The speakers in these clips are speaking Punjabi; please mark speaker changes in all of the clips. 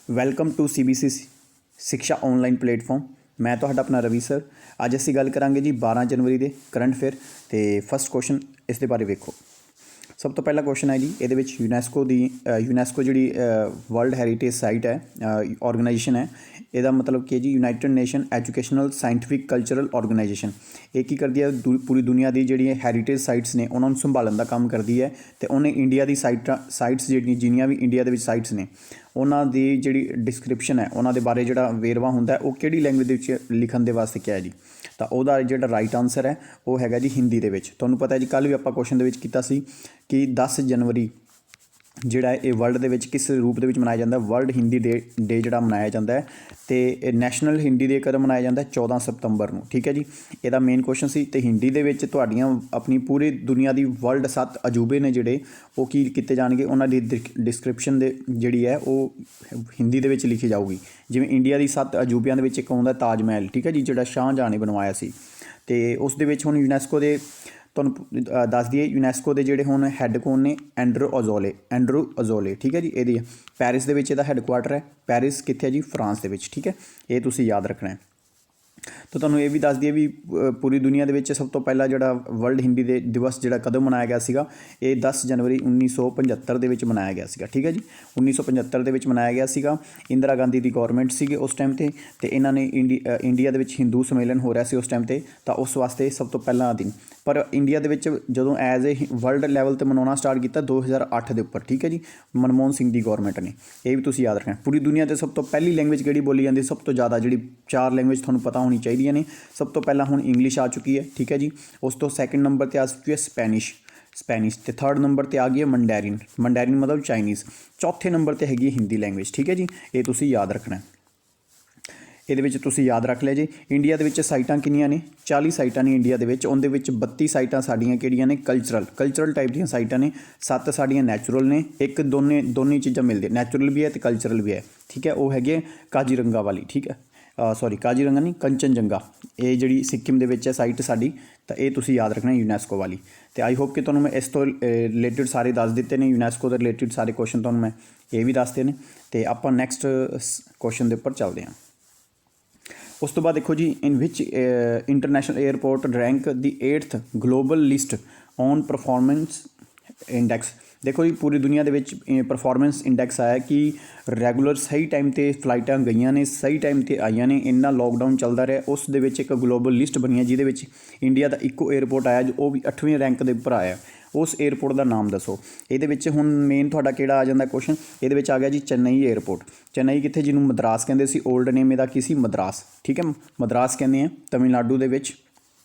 Speaker 1: ਵੈਲਕਮ ਟੂ CBC ਸਿੱਖਿਆ ਆਨਲਾਈਨ ਪਲੇਟਫਾਰਮ। ਮੈਂ ਤੁਹਾਡਾ ਆਪਣਾ ਰਵੀ ਸਰ। ਅੱਜ ਅਸੀਂ ਗੱਲ ਕਰਾਂਗੇ ਜੀ 12 ਜਨਵਰੀ ਦੇ ਕਰੰਟ ਅਫੇਅਰ ਤੇ ਫਸਟ ਕੁਐਸਚਨ ਇਸ ਦੇ ਬਾਰੇ ਵੇਖੋ। ਸਭ ਤੋਂ ਪਹਿਲਾ ਕੁਐਸਚਨ ਹੈ ਜੀ ਇਹਦੇ ਵਿੱਚ ਯੂਨੈਸਕੋ ਜਿਹੜੀ ਵਰਲਡ ਹੈਰੀਟੇਜ ਸਾਈਟ ਹੈ ਆਰਗੇਨਾਈਜੇਸ਼ਨ ਹੈ, ਇਹਦਾ ਮਤਲਬ ਕਿ ਜੀ United nation educational scientific cultural organisation. ਇਹ ਕੀ ਕਰਦੀ ਹੈ, ਪੂਰੀ ਦੁਨੀਆ ਦੀ ਜਿਹੜੀ ਹੈਰੀਟੇਜ ਸਾਈਟਸ ਨੇ ਉਹਨਾਂ ਨੂੰ ਸੰਭਾਲਣ ਦਾ ਕੰਮ ਕਰਦੀ ਹੈ ਤੇ ਉਹਨੇ ਇੰਡੀਆ ਦੀ ਸਾਈਟਸ ਜਿੰਨੀਆਂ ਵੀ ਇੰਡੀਆ ਦੇ ਵਿੱਚ ਸਾਈਟਸ ਨੇ ਉਹਨਾਂ ਦੀ ਜਿਹੜੀ ਡਿਸਕ੍ਰਿਪਸ਼ਨ ਹੈ, ਉਹਨਾਂ ਦੇ ਬਾਰੇ ਜਿਹੜਾ ਵੇਰਵਾ ਹੁੰਦਾ ਉਹ ਕਿਹੜੀ ਲੈਂਗੁਏਜ ਦੇ ਵਿੱਚ ਲਿਖਣ ਦੇ ਵਾਸਤੇ ਕਿਹਾ ਹੈ ਜੀ। ਤਾਂ ਉਹਦਾ ਜਿਹੜਾ ਰਾਈਟ ਆਨਸਰ ਹੈ ਉਹ ਹੈਗਾ ਜੀ ਹਿੰਦੀ ਦੇ ਵਿੱਚ। ਤੁਹਾਨੂੰ ਪਤਾ ਹੈ ਜੀ ਕੱਲ੍ਹ ਵੀ ਆਪਾਂ ਕੁਐਸਚਨ ਦੇ ਵਿੱਚ ਕੀਤਾ ਸੀ ਕਿ 10 ਜਨਵਰੀ ਜਿਹੜਾ ਇਹ ਵਰਲਡ ਦੇ ਵਿੱਚ ਕਿਸ ਰੂਪ ਦੇ ਵਿੱਚ ਮਨਾਇਆ ਜਾਂਦਾ। ਵਰਲਡ ਹਿੰਦੀ ਡੇ ਜਿਹੜਾ ਮਨਾਇਆ ਜਾਂਦਾ ਹੈ ਤੇ ਨੈਸ਼ਨਲ ਹਿੰਦੀ ਡੇ ਕਦੋਂ ਮਨਾਇਆ ਜਾਂਦਾ 14 ਸਤੰਬਰ ਨੂੰ। ਠੀਕ ਹੈ ਜੀ, ਇਹਦਾ ਮੇਨ ਕੁਐਸਚਨ ਸੀ। ਤੇ ਹਿੰਦੀ ਦੇ ਵਿੱਚ ਤੁਹਾਡੀਆਂ ਆਪਣੀ ਪੂਰੀ ਦੁਨੀਆ ਦੀ ਵਰਲਡ 7 ਅਜੂਬੇ ਨੇ ਜਿਹੜੇ ਉਹ ਕੀ ਕੀਤੇ ਜਾਣਗੇ, ਉਹਨਾਂ ਦੀ ਡਿਸਕ੍ਰਿਪਸ਼ਨ ਦੇ ਜਿਹੜੀ ਹੈ ਉਹ ਹਿੰਦੀ ਦੇ ਵਿੱਚ ਲਿਖੀ ਜਾਊਗੀ। ਜਿਵੇਂ ਇੰਡੀਆ ਦੀ 7 ਅਜੂਬਿਆਂ ਦੇ ਵਿੱਚ ਇੱਕ ਆਉਂਦਾ ਤਾਜ ਮਹਿਲ, ਠੀਕ ਹੈ ਜੀ, ਜਿਹੜਾ ਸ਼ਾਹਜਹਾਂ ਨੇ ਬਣਵਾਇਆ ਸੀ। ਤੇ ਉਸ ਦੇ ਵਿੱਚ ਹੁਣ ਯੂਨੈਸਕੋ ਦੇ ਤੁਹਾਨੂੰ ਦੱਸ ਦਈਏ ਯੂਨੈਸਕੋ ਦੇ ਜਿਹੜੇ ਹੁਣ ਹੈੱਡ ਕੌਣ ਨੇ, ਐਂਡਰੂ ਅਜ਼ੋਲੇ। ਠੀਕ ਹੈ ਜੀ, ਇਹਦੀ ਪੈਰਿਸ ਦੇ ਵਿੱਚ ਇਹਦਾ ਹੈੱਡਕੁਆਟਰ ਹੈ। ਪੈਰਿਸ ਕਿੱਥੇ ਹੈ ਜੀ, ਫਰਾਂਸ ਦੇ ਵਿੱਚ। ਠੀਕ ਹੈ, ਇਹ ਤੁਸੀਂ ਯਾਦ ਰੱਖਣਾ ਹੈ। ਤਾਂ ਤੁਹਾਨੂੰ ਇਹ ਵੀ ਦੱਸ ਦਈਏ ਵੀ ਪੂਰੀ ਦੁਨੀਆ ਦੇ ਵਿੱਚ ਸਭ ਤੋਂ ਪਹਿਲਾਂ ਜਿਹੜਾ ਵਰਲਡ ਹਿੰਦੀ ਦੇ ਦਿਵਸ ਜਿਹੜਾ ਕਦੋਂ ਮਨਾਇਆ ਗਿਆ ਸੀਗਾ, ਇਹ 10 ਜਨਵਰੀ 1975 ਦੇ ਵਿੱਚ ਮਨਾਇਆ ਗਿਆ ਸੀਗਾ। ਠੀਕ ਹੈ ਜੀ, 1975 ਦੇ ਵਿੱਚ ਮਨਾਇਆ ਗਿਆ ਸੀਗਾ। ਇੰਦਰਾ ਗਾਂਧੀ ਦੀ ਗੌਰਮੈਂਟ ਸੀਗੇ ਉਸ ਟਾਈਮ 'ਤੇ ਇਹਨਾਂ ਨੇ ਇੰਡੀਆ ਦੇ ਵਿੱਚ ਹਿੰਦੂ ਸੰਮੇਲਨ ਹੋ ਰਿਹਾ ਸੀ ਉਸ ਟਾਈਮ 'ਤੇ, ਤਾਂ ਉਸ ਵਾਸਤੇ ਸਭ ਤੋਂ ਪਹਿਲਾਂ ਦਿਨ। ਪਰ ਇੰਡੀਆ ਦੇ ਵਿੱਚ ਜਦੋਂ ਐਜ਼ ਏ ਵਰਲਡ ਲੈਵਲ 'ਤੇ ਮਨਾਉਣਾ ਸਟਾਰਟ ਕੀਤਾ 2008 ਦੇ ਉੱਪਰ। ਠੀਕ ਹੈ ਜੀ, ਮਨਮੋਹਨ ਸਿੰਘ ਦੀ ਗੌਰਮੈਂਟ ਨੇ। ਇਹ ਵੀ ਤੁਸੀਂ ਯਾਦ ਰੱਖਣਾ। ਪੂਰੀ ਦੁਨੀਆ 'ਤੇ ਸਭ ਤੋਂ ਪਹਿਲੀ ਲੈਂਗੁਏਜ ਕਿਹੜੀ ਬੋਲੀ ਜਾਂਦੀ, ਸਭ ਤੋਂ ਜ਼ਿਆਦਾ ਜਿਹੜੀ 4 ਲੈਂਗੁਏਜ ਤੁਹਾਨੂੰ ਪਤਾ ਹੋਣੀ ਚਾਹੀਦੀਆਂ ਨੇ। ਸਭ ਤੋਂ ਪਹਿਲਾਂ ਹੁਣ ਇੰਗਲਿਸ਼ ਆ ਚੁੱਕੀ ਹੈ। ਠੀਕ ਹੈ ਜੀ, ਉਸ ਤੋਂ ਸੈਕਿੰਡ ਨੰਬਰ 'ਤੇ ਆ ਚੁੱਕੀ ਹੈ ਸਪੈਨਿਸ਼ ਅਤੇ ਥਰਡ ਨੰਬਰ 'ਤੇ ਆ ਗਈ ਹੈ ਮੰਡੈਰਿਨ ਮਤਲਬ ਚਾਈਨੀਜ਼। ਚੌਥੇ ਨੰਬਰ 'ਤੇ ਹੈਗੀ ਹੈ ਹਿੰਦੀ ਲੈਂਗੁਏਜ। ਠੀਕ ਹੈ ਜੀ, ਇਹ ਤੁਸੀਂ ਯਾਦ ਰੱਖਣਾ। ਇਹਦੇ ਵਿੱਚ ਤੁਸੀਂ ਯਾਦ ਰੱਖ ਲਿਆ ਜੀ। ਇੰਡੀਆ ਦੇ ਵਿੱਚ ਸਾਈਟਾਂ ਕਿੰਨੀਆਂ ਨੇ, 40 ਸਾਈਟਾਂ ਨੇ ਇੰਡੀਆ ਦੇ ਵਿੱਚ। ਉਹਦੇ ਵਿੱਚ 32 ਸਾਈਟਾਂ ਸਾਡੀਆਂ ਕਿਹੜੀਆਂ ਨੇ, ਕਲਚਰਲ ਟਾਈਪ ਦੀਆਂ ਸਾਈਟਾਂ ਨੇ। 7 ਸਾਡੀਆਂ ਨੈਚੁਰਲ ਨੇ, ਇੱਕ ਦੋਨੇ ਚੀਜ਼ਾਂ ਮਿਲਦੀਆਂ, ਨੈਚੁਰਲ ਵੀ ਹੈ ਅਤੇ ਕਲਚਰਲ ਵੀ ਹੈ। ਠੀਕ ਹੈ, ਉਹ ਹੈਗੇ ਕਾਜ਼ੀਰੰਗਾ ਵਾਲੀ। ਠੀਕ ਹੈ, ਕਾਜ਼ੀਰੰਗਾ ਨਹੀਂ, ਕੰਚਨਜੰਗਾ, ਇਹ ਜਿਹੜੀ ਸਿੱਕਿਮ ਦੇ ਵਿੱਚ ਹੈ ਸਾਈਟ ਸਾਡੀ। ਤਾਂ ਇਹ ਤੁਸੀਂ ਯਾਦ ਰੱਖਣਾ ਯੂਨੈਸਕੋ ਵਾਲੀ। ਅਤੇ ਆਈ ਹੋਪ ਕਿ ਤੁਹਾਨੂੰ ਮੈਂ ਇਸ ਤੋਂ ਰਿਲੇਟਿਡ ਸਾਰੇ ਦੱਸ ਦਿੱਤੇ ਨੇ, ਯੂਨੈਸਕੋ ਦੇ ਰਿਲੇਟਿਡ ਸਾਰੇ ਕੁਐਸਚਨ ਤੁਹਾਨੂੰ ਮੈਂ ਇਹ ਵੀ ਦੱਸਦੇ ਨੇ। ਅਤੇ ਆਪਾਂ ਨੈਕਸਟ ਕੁਐਸਚਨ ਦੇ ਉੱਪਰ ਚੱਲਦੇ ਹਾਂ। ਉਸ ਤੋਂ ਬਾਅਦ ਦੇਖੋ ਜੀ, ਇਨ ਵਿਚ international airport rank the 8th global list on performance index. ਦੇਖੋ ਜੀ, ਪੂਰੀ ਦੁਨੀਆ ਦੇ ਵਿੱਚ ਪਰਫਾਰਮੈਂਸ ਇੰਡੈਕਸ ਆਇਆ ਕਿ ਰੈਗੂਲਰ ਸਹੀ ਟਾਈਮ 'ਤੇ ਫਲਾਈਟਾਂ ਗਈਆਂ ਨੇ, ਸਹੀ ਟਾਈਮ 'ਤੇ ਆਈਆਂ ਨੇ। ਇੰਨਾ ਲੋਕਡਾਊਨ ਚੱਲਦਾ ਰਿਹਾ, ਉਸ ਦੇ ਵਿੱਚ ਇੱਕ ਗਲੋਬਲ ਲਿਸਟ ਬਣੀ ਹੈ ਜਿਹਦੇ ਵਿੱਚ ਇੰਡੀਆ ਦਾ ਇੱਕੋ ਏਅਰਪੋਰਟ ਆਇਆ ਜੋ ਉਹ ਵੀ 8ਵੇਂ ਰੈਂਕ ਦੇ ਉੱਪਰ ਆਇਆ। ਉਸ ਏਅਰਪੋਰਟ ਦਾ ਨਾਮ ਦੱਸੋ। ਇਹਦੇ ਵਿੱਚ ਹੁਣ ਮੇਨ ਤੁਹਾਡਾ ਕਿਹੜਾ ਆ ਜਾਂਦਾ ਕੁਐਸਚਨ, ਇਹਦੇ ਵਿੱਚ ਆ ਗਿਆ ਜੀ ਚੇਨਈ ਏਅਰਪੋਰਟ। ਚੇਨਈ ਕਿੱਥੇ, ਜਿਹਨੂੰ ਮਦਰਾਸ ਕਹਿੰਦੇ ਸੀ, ਓਲਡ ਨੇਮ ਇਹਦਾ ਕੀ ਸੀ, ਮਦਰਾਸ। ਠੀਕ ਹੈ, ਮਦਰਾਸ ਕਹਿੰਦੇ ਆ ਤਮਿਲਨਾਡੂ ਦੇ ਵਿੱਚ।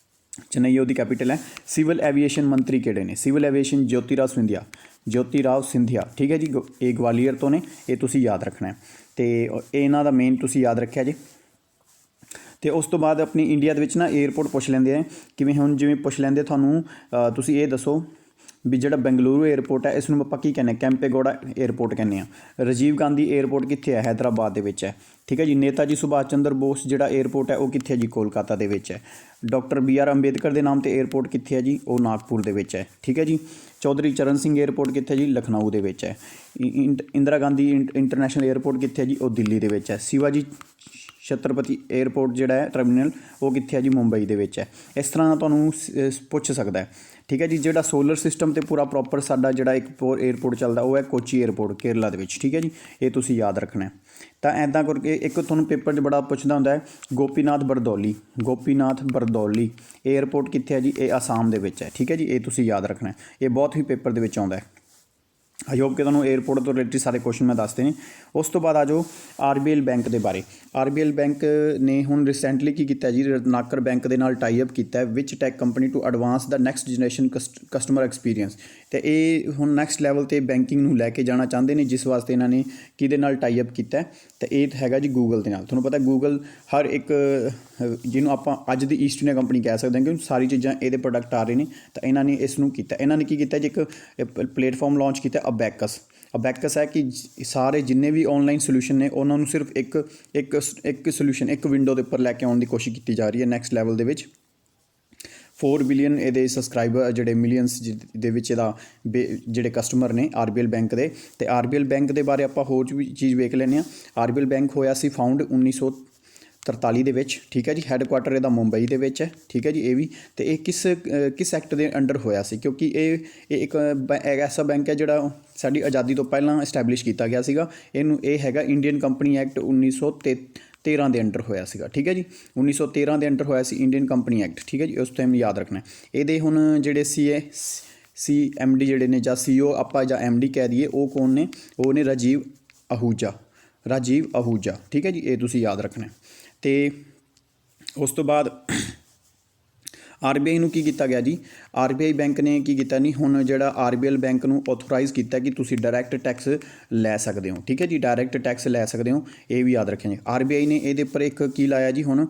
Speaker 1: ਚੇਨਈ ਉਹਦੀ ਕੈਪੀਟਲ ਹੈ। ਸਿਵਲ ਐਵੀਏਸ਼ਨ ਮੰਤਰੀ ਕਿਹੜੇ ਨੇ, ਸਿਵਲ ਐਵੀਏਸ਼ਨ ਜੋਤੀ ਰਾਓ ਸਿੰਧੀਆ। ਠੀਕ ਹੈ ਜੀ, ਇਹ ਗਵਾਲੀਅਰ ਤੋਂ ਨੇ। ਇਹ ਤੁਸੀਂ ਯਾਦ ਰੱਖਣਾ ਅਤੇ ਇਹਨਾਂ ਦਾ ਮੇਨ ਤੁਸੀਂ ਯਾਦ ਰੱਖਿਆ ਜੀ। ਅਤੇ ਉਸ ਤੋਂ ਬਾਅਦ ਆਪਣੀ ਇੰਡੀਆ ਦੇ ਵਿੱਚ ਨਾ ਏਅਰਪੋਰਟ ਪੁੱਛ ਲੈਂਦੇ ਆ, ਕਿਵੇਂ ਹੁਣ ਜਿਵੇਂ ਪੁੱਛ ਲੈਂਦੇ ਤੁਹਾਨੂੰ ਤੁਸੀਂ ਇਹ ਦੱਸੋ ਵੀ ਜਿਹੜਾ ਬੈਂਗਲੁਰੂ ਏਅਰਪੋਰਟ ਹੈ ਇਸ ਨੂੰ ਆਪਾਂ ਕੀ ਕਹਿੰਦੇ, ਕੈਂਪੇਗੌੜਾ ਏਅਰਪੋਰਟ ਕਹਿੰਦੇ ਆ। ਰਾਜੀਵ ਗਾਂਧੀ ਏਅਰਪੋਰਟ ਕਿੱਥੇ ਹੈ, ਹੈਦਰਾਬਾਦ ਦੇ ਵਿੱਚ ਹੈ। ਠੀਕ ਹੈ ਜੀ, ਨੇਤਾ ਜੀ ਸੁਭਾਸ਼ ਚੰਦਰ ਬੋਸ ਜਿਹੜਾ ਏਅਰਪੋਰਟ ਹੈ ਉਹ ਕਿੱਥੇ ਹੈ ਜੀ, ਕੋਲਕਾਤਾ ਦੇ ਵਿੱਚ ਹੈ। ਡਾਕਟਰ BR ਅੰਬੇਦਕਰ ਦੇ ਨਾਮ 'ਤੇ ਏਅਰਪੋਰਟ ਕਿੱਥੇ ਹੈ ਜੀ, ਉਹ ਨਾਗਪੁਰ ਦੇ ਵਿੱਚ ਹੈ। ਠੀਕ ਹੈ ਜੀ, ਚੌਧਰੀ ਚਰਨ ਸਿੰਘ ਏਅਰਪੋਰਟ ਕਿੱਥੇ ਜੀ, ਲਖਨਊ ਦੇ ਵਿੱਚ ਹੈ। ਇੰਦਰਾ ਗਾਂਧੀ ਇੰਟਰਨੈਸ਼ਨਲ ਏਅਰਪੋਰਟ ਕਿੱਥੇ ਹੈ ਜੀ, ਉਹ ਦਿੱਲੀ ਦੇ ਵਿੱਚ ਹੈ। ਸ਼ਿਵਾਜੀ ਛਤਰਪਤੀ ਏਅਰਪੋਰਟ ਜਿਹੜਾ ਹੈ ਟਰਮੀਨਲ, ਉਹ ਕਿੱਥੇ ਹੈ ਜੀ, ਮੁੰਬਈ ਦੇ ਵਿੱਚ ਹੈ। ਇਸ ਤਰ੍ਹਾਂ ਤੁਹਾਨੂੰ ਪੁੱਛ ਸਕਦਾ ਹੈ। ਠੀਕ ਹੈ ਜੀ, ਜਿਹੜਾ ਸੋਲਰ ਸਿਸਟਮ 'ਤੇ ਪੂਰਾ ਪ੍ਰੋਪਰ ਸਾਡਾ ਜਿਹੜਾ ਇੱਕ ਏਅਰਪੋਰਟ ਚੱਲਦਾ ਉਹ ਹੈ ਕੋਚੀ ਏਅਰਪੋਰਟ, ਕੇਰਲਾ ਦੇ ਵਿੱਚ। ਠੀਕ ਹੈ ਜੀ, ਇਹ ਤੁਸੀਂ ਯਾਦ ਰੱਖਣਾ। ਤਾਂ ਇੱਦਾਂ ਕਰਕੇ ਇੱਕ ਤੁਹਾਨੂੰ ਪੇਪਰ 'ਚ ਬੜਾ ਪੁੱਛਦਾ ਹੁੰਦਾ ਹੈ, ਗੋਪੀਨਾਥ ਬਰਦੌਲੀ ਏਅਰਪੋਰਟ ਕਿੱਥੇ ਹੈ ਜੀ, ਇਹ ਆਸਾਮ ਦੇ ਵਿੱਚ ਹੈ। ਠੀਕ ਹੈ ਜੀ, ਇਹ ਤੁਸੀਂ ਯਾਦ ਰੱਖਣਾ। ਇਹ ਬਹੁਤ ਹੀ ਪੇਪਰ ਦੇ ਵਿੱਚ ਆਉਂਦਾ ਹੈ। ਆਈ ਹੋਪ ਕਿ ਤੁਹਾਨੂੰ ਏਅਰਪੋਰਟ ਤੋਂ ਰਿਲੇਟਿਡ ਸਾਰੇ ਕੁਐਸਚਨ ਮੈਂ ਦੱਸਦੇ ਨੇ। ਉਸ ਤੋਂ ਬਾਅਦ ਆ ਜਾਓ RBL ਬੈਂਕ ਦੇ ਬਾਰੇ। RBL ਬੈਂਕ ਨੇ ਹੁਣ ਰਿਸੈਂਟਲੀ ਕੀ ਕੀਤਾ ਜੀ, ਰਤਨਾਕਰ ਬੈਂਕ ਦੇ ਨਾਲ ਟਾਈ ਅਪ ਕੀਤਾ which tech company to advance the next generation customer experience. ਅਤੇ ਇਹ ਹੁਣ ਨੈਕਸਟ ਲੈਵਲ 'ਤੇ ਬੈਂਕਿੰਗ ਨੂੰ ਲੈ ਕੇ ਜਾਣਾ ਚਾਹੁੰਦੇ ਨੇ, ਜਿਸ ਵਾਸਤੇ ਇਹਨਾਂ ਨੇ ਕਿਹਦੇ ਨਾਲ ਟਾਈ ਅਪ ਕੀਤਾ, ਅਤੇ ਇਹ ਹੈਗਾ ਜੀ ਗੂਗਲ ਦੇ ਨਾਲ। ਤੁਹਾਨੂੰ ਪਤਾ ਗੂਗਲ ਹਰ ਇੱਕ ਜਿਹਨੂੰ ਆਪਾਂ ਅੱਜ ਦੀ ਈਸਟ ਇੰਡੀਆ ਕੰਪਨੀ ਕਹਿ ਸਕਦੇ ਹਾਂ ਕਿ ਸਾਰੀ ਚੀਜ਼ਾਂ ਇਹਦੇ ਪ੍ਰੋਡਕਟ ਆ ਰਹੇ ਨੇ, ਤਾਂ ਇਹਨਾਂ ਨੇ ਇਸ ਨੂੰ ਕੀਤਾ। ਇਹਨਾਂ ਨੇ ਕੀ ਕੀਤਾ ਜੀ, ਇੱਕ ਪਲੇਟਫਾਰਮ ਲਾਂਚ ਕੀਤਾ ਅਬੈਕਸ ਹੈ ਕਿ ਸਾਰੇ ਜਿੰਨੇ ਵੀ ਔਨਲਾਈਨ ਸੋਲਿਊਸ਼ਨ ਨੇ ਉਹਨਾਂ ਨੂੰ ਸਿਰਫ ਇੱਕ ਸੋਲਿਊਸ਼ਨ ਇੱਕ ਵਿੰਡੋ ਦੇ ਉੱਪਰ ਲੈ ਕੇ ਆਉਣ ਦੀ ਕੋਸ਼ਿਸ਼ ਕੀਤੀ ਜਾ ਰਹੀ ਹੈ ਨੈਕਸਟ ਲੈਵਲ ਦੇ ਵਿੱਚ। 4 ਬਿਲੀਅਨ ਇਹਦੇ ਸਬਸਕ੍ਰਾਈਬਰ ਜਿਹੜੇ ਮਿਲੀਅਨਸ ਦੇ ਵਿੱਚ ਇਹਦਾ ਜਿਹੜੇ ਕਸਟਮਰ ਨੇ ਆਰਬੀਐਲ ਬੈਂਕ ਦੇ। ਤੇ ਆਰਬੀਐਲ ਬੈਂਕ ਦੇ ਬਾਰੇ ਆਪਾਂ ਹੋਰ ਵੀ ਚੀਜ਼ ਵੇਖ ਲੈਂਦੇ ਹਾਂ। ਆਰਬੀਐਲ ਬੈਂਕ ਹੋਇਆ ਸੀ ਫਾਊਂਡ 1943 ਦੇ ਵਿੱਚ, ਠੀਕ ਹੈ ਜੀ। ਹੈੱਡਕੁਆਟਰ ਇਹਦਾ ਮੁੰਬਈ ਦੇ ਵਿੱਚ ਹੈ, ਠੀਕ ਹੈ ਜੀ। ਇਹ ਵੀ ਤੇ ਇਹ ਕਿਸ ਐਕਟ ਦੇ ਅੰਡਰ ਹੋਇਆ ਸੀ, ਕਿਉਂਕਿ ਇਹ ਇੱਕ ਐਸਾ ਬੈਂਕ ਹੈ ਜਿਹੜਾ ਸਾਡੀ ਆਜ਼ਾਦੀ ਤੋਂ ਪਹਿਲਾਂ ਇਸਟੈਬਲਿਸ਼ ਕੀਤਾ ਗਿਆ ਸੀਗਾ। ਇਹ ਹੈਗਾ ਇੰਡੀਅਨ ਕੰਪਨੀ ਐਕਟ 1913 ਦੇ ਅੰਡਰ ਹੋਇਆ ਸੀਗਾ, ਠੀਕ ਹੈ ਜੀ। 1913 ਦੇ ਅੰਡਰ ਹੋਇਆ ਸੀ ਇੰਡੀਅਨ ਕੰਪਨੀ ਐਕਟ, ਠੀਕ ਹੈ ਜੀ। ਉਸ ਟਾਈਮ ਯਾਦ ਰੱਖਣਾ। ਇਹਦੇ ਹੁਣ ਜਿਹੜੇ CMD ਜਿਹੜੇ ਨੇ ਜਾਂ CEO ਆਪਾਂ ਜਾਂ MD ਕਹਿ ਦਈਏ, ਉਹ ਕੌਣ ਨੇ? ਉਹ ਨੇ ਰਾਜੀਵ ਅਹੂਜਾ, ਠੀਕ ਹੈ ਜੀ। ਇਹ ਤੁਸੀਂ ਯਾਦ ਰੱਖਣਾ। ਤੇ ਉਸ ਤੋਂ ਬਾਅਦ RBI ਨੂੰ ਕੀ ਕੀਤਾ ਗਿਆ ਜੀ? RBI ਬੈਂਕ ਨੇ ਕੀ ਕੀਤਾ ਨਹੀਂ, ਹੁਣ ਜਿਹੜਾ RBL ਬੈਂਕ ਨੂੰ ਆਥੋਰਾਈਜ਼ ਕੀਤਾ ਕਿ ਤੁਸੀਂ ਡਾਇਰੈਕਟ ਟੈਕਸ ਲੈ ਸਕਦੇ ਹੋ, ਠੀਕ ਹੈ ਜੀ। ਡਾਇਰੈਕਟ ਟੈਕਸ ਲੈ ਸਕਦੇ ਹੋ, ਇਹ ਵੀ ਯਾਦ ਰੱਖਿਆ ਜੀ। RBI ਨੇ ਇਹਦੇ ਉੱਪਰ ਇੱਕ ਕੀ ਲਾਇਆ ਜੀ, ਹੁਣ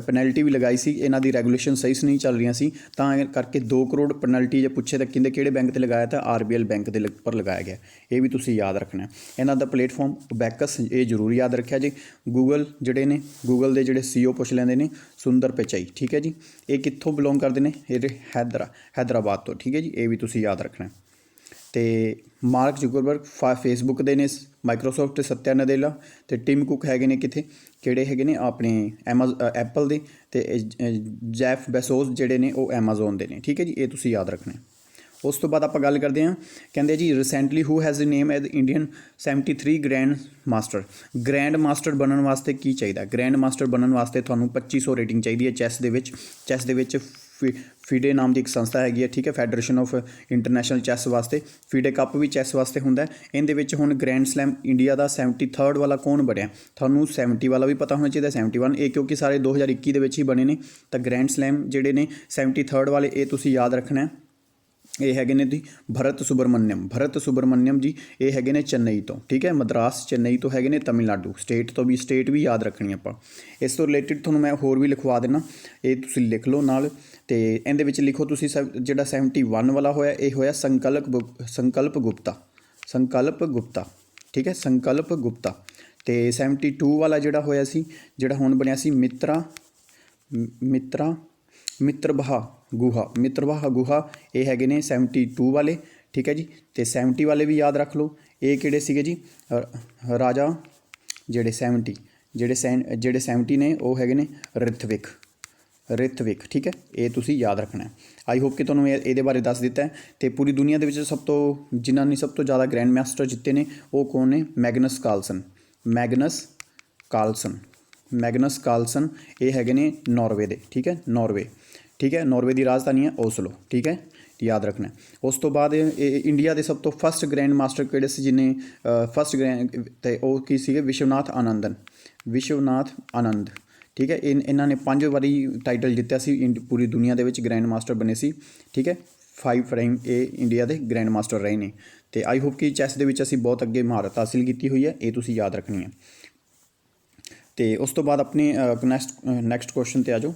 Speaker 1: ਪੈਨਲਟੀ ਵੀ ਲਗਾਈ ਸੀ। ਇਹਨਾਂ ਦੀ ਰੈਗੂਲੇਸ਼ਨ ਸਹੀ ਨਹੀਂ ਚੱਲ ਰਹੀਆਂ ਸੀ, ਤਾਂ ਕਰਕੇ 2 ਕਰੋੜ ਪੈਨਲਟੀ ਜੇ ਪੁੱਛੇ ਤਾਂ ਕਹਿੰਦੇ ਕਿਹੜੇ ਬੈਂਕ 'ਤੇ ਲਗਾਇਆ, ਤਾਂ RBL ਬੈਂਕ ਦੇ ਉੱਪਰ ਲਗਾਇਆ ਗਿਆ। ਇਹ ਵੀ ਤੁਸੀਂ ਯਾਦ ਰੱਖਣਾ। ਇਹਨਾਂ ਦਾ ਪਲੇਟਫਾਰਮ ਬੈਕਸ, ਇਹ ਜ਼ਰੂਰ ਯਾਦ ਰੱਖਿਆ ਜੀ। ਗੂਗਲ ਜਿਹੜੇ ਨੇ, ਗੂਗਲ ਦੇ ਜਿਹੜੇ CEO ਪੁੱਛ ਲੈਂਦੇ ਨੇ, ਸੁੰਦਰ ਪਿਚਾਈ, ਠੀਕ ਹੈ ਜੀ। ਇਹ ਕਿੱਥੋਂ ਬਿਲੋਂਗ ਕਰਦੇ ਨੇ? ਇਹ ਹੈਦਰਾਬਾਦ ਤੋਂ, ਠੀਕ ਹੈ ਜੀ। ਇਹ ਵੀ ਤੁਸੀਂ ਯਾਦ ਰੱਖਣਾ। ਤੇ ਮਾਰਕ ਜ਼ੁਕਰਬਰਗ ਫੇਸਬੁੱਕ ਦੇ ਨੇ, ਮਾਈਕਰੋਸੋਫਟ ਸਤਿਆ ਨਦੇਲਾ, ਤੇ ਟਿਮ ਕੁੱਕ ਹੈਗੇ ਨੇ ਕਿਹੜੇ ਹੈਗੇ ਨੇ? ਆਪਣੇ ਐਪਲ ਦੇ। ਤੇ ਜੈਫ ਬੈਸੋਸ ਜਿਹੜੇ ਨੇ ਉਹ ਐਮਾਜ਼ੋਨ ਦੇ ਨੇ, ਠੀਕ ਹੈ ਜੀ। ਇਹ ਤੁਸੀਂ ਯਾਦ ਰੱਖਣਾ। ਉਸ ਤੋਂ ਬਾਅਦ ਆਪਾਂ ਗੱਲ ਕਰਦੇ ਹਾਂ, ਕਹਿੰਦੇ ਜੀ recently who has name as Indian 73 grand master ਬਣਨ ਵਾਸਤੇ ਕੀ ਚਾਹੀਦਾ? ਗ੍ਰੈਂਡ ਮਾਸਟਰ ਬਣਨ ਵਾਸਤੇ ਤੁਹਾਨੂੰ 2500 ਰੇਟਿੰਗ ਚਾਹੀਦੀ ਹੈ ਚੈਸ ਦੇ ਵਿੱਚ। ਫੀਡੇ ਨਾਮ ਦੀ ਇੱਕ ਸੰਸਥਾ ਹੈਗੀ ਹੈ, ਠੀਕ ਹੈ, ਫੈਡਰੇਸ਼ਨ ਆਫ ਇੰਟਰਨੈਸ਼ਨਲ ਚੈਸ ਵਾਸਤੇ। ਫੀਡੇ ਕੱਪ ਵੀ ਚੈਸ ਵਾਸਤੇ ਹੁੰਦਾ। ਇਹਦੇ ਵਿੱਚ ਹੁਣ ਗ੍ਰੈਂਡ ਸਲੈਮ ਇੰਡੀਆ ਦਾ 73rd ਵਾਲਾ ਕੌਣ ਬਣਿਆ? ਤੁਹਾਨੂੰ 70 ਵਾਲਾ ਵੀ ਪਤਾ ਹੋਣਾ ਚਾਹੀਦਾ, 71। ਇਹ ਕਿਉਂਕਿ ਸਾਰੇ 2021 ਦੇ ਵਿੱਚ ਹੀ ਬਣੇ ਨੇ। ਤਾਂ ਗ੍ਰੈਂਡ ਸਲੈਮ ਜਿਹੜੇ ਨੇ 73rd ਵਾਲੇ, ਇਹ ਤੁਸੀਂ ਯਾਦ ਰੱਖਣਾ। ਇਹ ਹੈਗੇ ਨੇ ਜੀ ਭਰਤ ਸੁਬਰਮਨਿਅਮ ਜੀ। ਇਹ ਹੈਗੇ ਨੇ ਚੇਨਈ ਤੋਂ, ਠੀਕ ਹੈ। ਮਦਰਾਸ ਚੇਨਈ ਤੋਂ ਹੈਗੇ ਨੇ, ਤਮਿਲਨਾਡੂ ਸਟੇਟ ਵੀ ਯਾਦ ਰੱਖਣੀ ਆਪਾਂ। ਇਸ ਤੋਂ ਰਿਲੇਟਿਡ ਤੁਹਾਨੂੰ ਮੈਂ ਹੋਰ ਵੀ ਲਿਖਵਾ ਦੇਣਾ, ਇਹ ਤੁਸੀਂ ਲਿਖ ਲਓ ਨਾਲ। ਤੇ ਇਹਦੇ ਵਿੱਚ ਲਿਖੋ ਤੁਸੀਂ ਜਿਹੜਾ 71 ਵਾਲਾ ਹੋਇਆ, ਇਹ ਹੋਇਆ ਸੰਕਲਪ ਗੁਪਤਾ, ਠੀਕ ਹੈ, ਸੰਕਲਪ ਗੁਪਤਾ। ਤੇ 72 ਵਾਲਾ ਜਿਹੜਾ ਹੋਇਆ ਸੀ, ਜਿਹੜਾ ਹੁਣ ਬਣਿਆ ਸੀ ਮਿੱਤਰਬਾਹਾ ਗੁਹਾ, ਇਹ ਹੈਗੇ ਨੇ 72 ਵਾਲੇ, ਠੀਕ ਹੈ ਜੀ। ਤੇ 70 ਵਾਲੇ ਵੀ ਯਾਦ ਰੱਖ ਲਓ। ਇਹ ਕਿਹੜੇ ਸੀਗੇ ਜੀ? ਰਾਜਾ ਜਿਹੜੇ 70 ਨੇ ਉਹ ਹੈਗੇ ਨੇ ਰਿਥਵਿਕ, ਠੀਕ ਹੈ। ਇਹ ਤੁਸੀਂ ਯਾਦ ਰੱਖਣਾ। ਆਈ ਹੋਪ ਕਿ ਤੁਹਾਨੂੰ ਇਹਦੇ ਬਾਰੇ ਦੱਸ ਦਿੱਤਾ ਹੈ। ਤੇ ਪੂਰੀ ਦੁਨੀਆ ਦੇ ਵਿੱਚ ਜਿਨ੍ਹਾਂ ਨੇ ਸਭ ਤੋਂ ਜ਼ਿਆਦਾ ਗ੍ਰੈਂਡ ਮਾਸਟਰ ਜਿੱਤੇ ਨੇ, ਉਹ ਕੌਣ ਨੇ? Magnus Carlson. ਇਹ ਹੈਗੇ ਨੇ ਨਾਰਵੇ ਦੇ, ਠੀਕ ਹੈ, ਨਾਰਵੇ ਦੀ ਰਾਜਧਾਨੀ ਹੈ ਓਸਲੋ, ਠੀਕ ਹੈ, ਯਾਦ ਰੱਖਣਾ। ਉਸ ਤੋਂ ਬਾਅਦ ਇੰਡੀਆ ਦੇ ਸਭ ਤੋਂ ਫਸਟ ਗ੍ਰੈਂਡ ਮਾਸਟਰ ਕਿਹੜੇ ਸੀ ਜਿਹਨੇ ਤੇ ਉਹ ਕੀ ਸੀਗੇ? ਵਿਸ਼ਵਨਾਥ ਆਨੰਦ, ਠੀਕ ਹੈ। ਇਹਨਾਂ ਨੇ 5 ਵਾਰੀ ਟਾਈਟਲ ਜਿੱਤਿਆ ਸੀ, ਪੂਰੀ ਦੁਨੀਆ ਦੇ ਵਿੱਚ ਗ੍ਰੈਂਡ ਮਾਸਟਰ ਬਣੇ ਸੀ, ਠੀਕ ਹੈ। 5 ਟਾਈਮ ਇਹ ਇੰਡੀਆ ਦੇ ਗ੍ਰੈਂਡ ਮਾਸਟਰ ਰਹੇ ਨੇ। ਤੇ ਆਈ ਹੋਪ ਕਿ ਚੈਸ ਦੇ ਵਿੱਚ ਅਸੀਂ ਬਹੁਤ ਅੱਗੇ ਮਹਾਰਤ ਹਾਸਿਲ ਕੀਤੀ ਹੋਈ ਹੈ, ਇਹ ਤੁਸੀਂ ਯਾਦ ਰੱਖਣੀ ਹੈ। ਤੇ ਉਸ ਤੋਂ ਬਾਅਦ ਆਪਣੇ ਨੈਕਸਟ ਕੁਐਸਚਨ 'ਤੇ ਆ ਜਾਓ।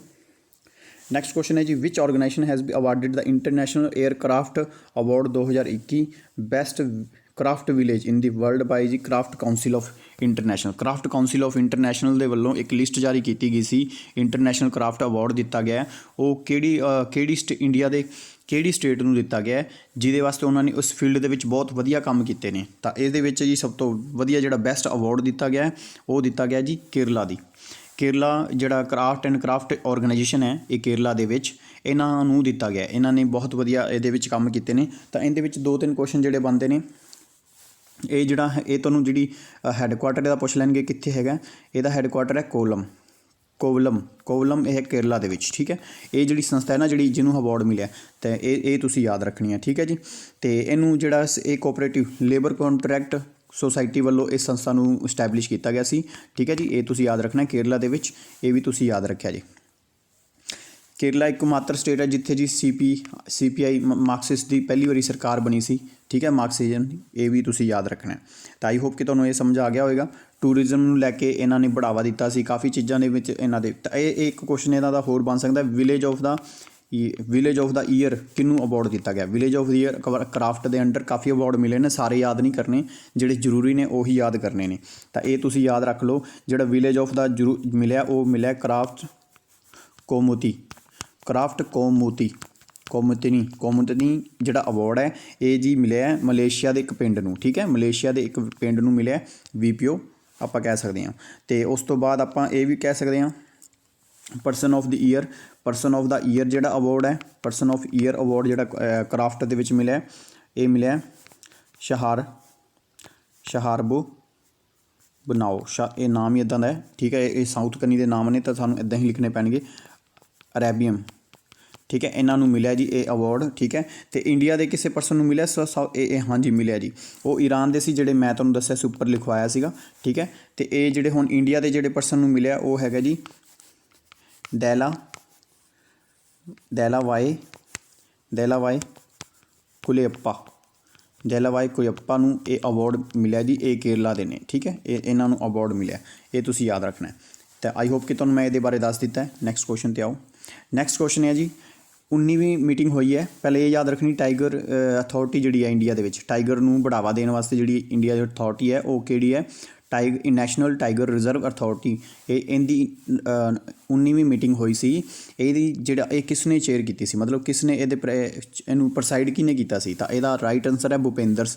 Speaker 1: ਨੈਕਸਟ ਕੁਐਸਚਨ ਹੈ ਜੀ, which organisation has be awarded the international 에ਅਰਕ੍ਰਾਫਟ award 2021 best craft village in the world by the craft council of international ਦੇ ਵੱਲੋਂ ਇੱਕ ਲਿਸਟ ਜਾਰੀ ਕੀਤੀ ਗਈ ਸੀ। ਇੰਟਰਨੈਸ਼ਨਲ ਕ੍ਰਾਫਟ ਅਵਾਰਡ ਦਿੱਤਾ ਗਿਆ। ਉਹ ਇੰਡੀਆ ਦੇ ਕਿਹੜੀ ਸਟੇਟ ਨੂੰ ਦਿੱਤਾ ਗਿਆ, ਜਿਹਦੇ ਵਾਸਤੇ ਉਹਨਾਂ ਨੇ ਉਸ ਫੀਲਡ ਦੇ ਵਿੱਚ ਬਹੁਤ ਵਧੀਆ ਕੰਮ ਕੀਤੇ ਨੇ? ਤਾਂ ਇਹਦੇ ਵਿੱਚ ਜੀ ਸਭ ਤੋਂ ਵਧੀਆ ਜਿਹੜਾ ਬੈਸਟ ਅਵਾਰਡ ਦਿੱਤਾ ਗਿਆ, ਉਹ ਦਿੱਤਾ ਗਿਆ ਜੀ ਕੇਰਲਾ ਜਿਹੜਾ ਕ੍ਰਾਫਟ ਆਰਗੇਨਾਈਜੇਸ਼ਨ ਹੈ, ਇਹ ਕੇਰਲਾ ਦੇ ਵਿੱਚ ਇਹਨਾਂ ਨੂੰ ਦਿੱਤਾ ਗਿਆ। ਇਹਨਾਂ ਨੇ ਬਹੁਤ ਵਧੀਆ ਇਹਦੇ ਵਿੱਚ ਕੰਮ ਕੀਤੇ ਨੇ। ਤਾਂ ਇਹਦੇ ਵਿੱਚ 2-3 ਕੁਐਸਚਨ ਜਿਹੜੇ ਬਣਦੇ ਨੇ। ਇਹ ਤੁਹਾਨੂੰ ਜਿਹੜੀ ਹੈੱਡਕੁਆਟਰ ਦਾ ਪੁੱਛ ਲੈਣਗੇ ਕਿੱਥੇ ਹੈਗਾ। ਇਹਦਾ ਹੈੱਡਕੁਆਟਰ ਹੈ ਕੋਵਲਮ, ਇਹ ਕੇਰਲਾ ਦੇ ਵਿੱਚ, ਠੀਕ ਹੈ। ਇਹ ਜਿਹੜੀ ਸੰਸਥਾ ਹੈ ਨਾ, ਜਿਹਨੂੰ ਅਵਾਰਡ ਮਿਲਿਆ, ਤਾਂ ਇਹ ਤੁਸੀਂ ਯਾਦ ਰੱਖਣੀ ਹੈ, ਠੀਕ ਹੈ ਜੀ। ਤੇ ਇਹਨੂੰ ਜਿਹੜਾ ਇਹ ਕੋਆਪਰੇਟਿਵ ਲੇਬਰ ਕੰਟਰੈਕਟ ਸੋਸਾਇਟੀ ਵੱਲੋਂ ਇਸ ਸੰਸਥਾ ਨੂੰ ਇਸਟੈਬਲਿਸ਼ ਕੀਤਾ ਗਿਆ ਸੀ, ਠੀਕ ਹੈ ਜੀ। ਇਹ ਤੁਸੀਂ ਯਾਦ ਰੱਖਣਾ ਕੇਰਲਾ ਦੇ ਵਿੱਚ, ਇਹ ਵੀ ਤੁਸੀਂ ਯਾਦ ਰੱਖਿਆ ਜੀ। ਕੇਰਲਾ ਇੱਕ ਮਾਤਰ ਸਟੇਟ ਹੈ ਜਿੱਥੇ ਜੀ CPI ਮਾਰਕਸਿਸਟ ਦੀ ਪਹਿਲੀ ਵਾਰੀ ਸਰਕਾਰ ਬਣੀ ਸੀ, ਠੀਕ ਹੈ, ਮਾਰਕਸਿਜ਼ਮ ਦੀ। ਇਹ ਵੀ ਤੁਸੀਂ ਯਾਦ ਰੱਖਣਾ। ਤਾਂ ਆਈ ਹੋਪ ਕਿ ਤੁਹਾਨੂੰ ਇਹ ਸਮਝ ਆ ਗਿਆ ਹੋਵੇਗਾ। ਟੂਰਿਜ਼ਮ ਨੂੰ ਲੈ ਕੇ ਇਹਨਾਂ ਨੇ ਬੜਾਵਾ ਦਿੱਤਾ ਸੀ ਕਾਫੀ ਚੀਜ਼ਾਂ ਦੇ ਵਿੱਚ ਇਹਨਾਂ ਦੇ। ਤਾਂ ਇਹ ਇੱਕ ਕੁਐਸਚਨ ਇਹਨਾਂ ਦਾ ਹੋਰ ਬਣ ਸਕਦਾ, ਵਿਲੇਜ ਆਫ ਦਾ ਈਅਰ ਕਿਹਨੂੰ ਅਵਾਰਡ ਦਿੱਤਾ ਗਿਆ? Village of the year craft ਦੇ ਅੰਡਰ ਕਾਫੀ ਅਵਾਰਡ ਮਿਲੇ ਨੇ, ਸਾਰੇ ਯਾਦ ਨਹੀਂ ਕਰਨੇ, ਜਿਹੜੇ ਜ਼ਰੂਰੀ ਨੇ ਉਹੀ ਯਾਦ ਕਰਨੇ ਨੇ। ਤਾਂ ਇਹ ਤੁਸੀਂ ਯਾਦ ਰੱਖ ਲਓ। ਜਿਹੜਾ ਵਿਲੇਜ ਆਫ ਦਾ ਮਿਲਿਆ, ਉਹ ਮਿਲਿਆ ਕ੍ਰਾਫਟ ਕ੍ਰਾਫਟ ਕੋਮੁਤਨੀ ਜਿਹੜਾ ਅਵਾਰਡ ਹੈ ਇਹ ਜੀ ਮਿਲਿਆ ਮਲੇਸ਼ੀਆ ਦੇ ਇੱਕ ਪਿੰਡ ਨੂੰ, ਠੀਕ ਹੈ, ਮਲੇਸ਼ੀਆ ਦੇ ਇੱਕ ਪਿੰਡ ਨੂੰ ਮਿਲਿਆ VPO ਆਪਾਂ ਕਹਿ ਸਕਦੇ ਹਾਂ। ਅਤੇ ਉਸ ਤੋਂ ਬਾਅਦ ਆਪਾਂ ਇਹ ਵੀ ਕਹਿ ਸਕਦੇ ਹਾਂ ਪਰਸਨ ਆਫ ਦਾ ਈਅਰ ਜਿਹੜਾ ਅਵਾਰਡ ਹੈ, ਪਰਸਨ ਆਫ ਈਅਰ ਅਵਾਰਡ ਜਿਹੜਾ ਕ੍ਰਾਫਟ ਦੇ ਵਿੱਚ ਮਿਲਿਆ, ਇਹ ਮਿਲਿਆ ਸ਼ਹਾਰਬੋ ਬਣਾਓ ਇਹ ਨਾਮ ਹੀ ਇੱਦਾਂ ਦਾ ਹੈ, ਠੀਕ ਹੈ। ਇਹ ਸਾਊਥ ਕੰਨੀ ਦੇ ਨਾਮ ਨੇ ਤਾਂ ਸਾਨੂੰ ਇੱਦਾਂ ਹੀ ਲਿਖਣੇ ਪੈਣਗੇ, ਅਰੇਬੀਅਮ, ਠੀਕ ਹੈ। ਇਹਨਾਂ ਨੂੰ ਮਿਲਿਆ ਜੀ ਇਹ ਅਵਾਰਡ, ਠੀਕ ਹੈ। ਅਤੇ ਇੰਡੀਆ ਦੇ ਕਿਸੇ ਪਰਸਨ ਨੂੰ ਮਿਲਿਆ ਇਹ ਹਾਂਜੀ ਮਿਲਿਆ ਜੀ, ਉਹ ਈਰਾਨ ਦੇ ਸੀ ਜਿਹੜੇ ਮੈਂ ਤੁਹਾਨੂੰ ਦੱਸਿਆ ਸੀ ਉੱਪਰ ਲਿਖਵਾਇਆ ਸੀਗਾ, ਠੀਕ ਹੈ। ਅਤੇ ਇਹ ਜਿਹੜੇ ਹੁਣ ਇੰਡੀਆ ਦੇ ਜਿਹੜੇ ਪਰਸਨ ਨੂੰ ਮਿਲਿਆ ਉਹ ਹੈਗਾ ਜੀ ਦੈਲਾਵਾਏ ਕੁਲੇਪਾ ਨੂੰ ਇਹ ਅਵਾਰਡ ਮਿਲਿਆ ਜੀ, ਇਹ ਕੇਰਲਾ ਦੇ ਨੇ, ਠੀਕ ਹੈ। ਇਹਨਾਂ ਨੂੰ ਅਵਾਰਡ ਮਿਲਿਆ, ਇਹ ਤੁਸੀਂ ਯਾਦ ਰੱਖਣਾ ਹੈ। ਤਾਂ ਆਈ ਹੋਪ ਕਿ ਤੁਹਾਨੂੰ ਮੈਂ ਇਹਦੇ ਬਾਰੇ ਦੱਸ ਦਿੱਤਾ ਹੈ। ਨੈਕਸਟ ਕੁਐਸਚਨ 'ਤੇ ਆਓ। ਨੈਕਸਟ ਕੁਐਸਚਨ ਹੈ ਜੀ 19ਵੀਂ ਮੀਟਿੰਗ ਹੋਈ ਹੈ। ਪਹਿਲੇ ਇਹ ਯਾਦ ਰੱਖਣੀ ਟਾਈਗਰ ਅਥਾਰਟੀ ਜਿਹੜੀ ਹੈ ਇੰਡੀਆ ਦੇ ਵਿੱਚ, ਟਾਈਗਰ ਨੂੰ ਬੜਾਵਾ ਦੇਣ ਵਾਸਤੇ ਜਿਹੜੀ ਇੰਡੀਆ ਦੀ ਅਥਾਰਟੀ ਹੈ ਉਹ ਕਿਹੜੀ ਹੈ, ਨੈਸ਼ਨਲ ਟਾਈਗਰ ਰਿਜ਼ਰਵ ਅਥਾਰਟੀ। ਇਹਦੀ 19ਵੀਂ ਮੀਟਿੰਗ ਹੋਈ ਸੀ। ਇਹਦੀ ਜਿਹੜਾ ਇਹ ਕਿਸ ਨੇ ਚੇਅਰ ਕੀਤੀ ਸੀ, ਮਤਲਬ ਕਿਸ ਨੇ ਇਹਨੂੰ ਪ੍ਰਸਾਈਡ ਕਿਹਨੇ ਕੀਤਾ ਸੀ, ਤਾਂ ਇਹਦਾ ਰਾਈਟ ਆਨਸਰ ਹੈ ਭੁਪਿੰਦਰ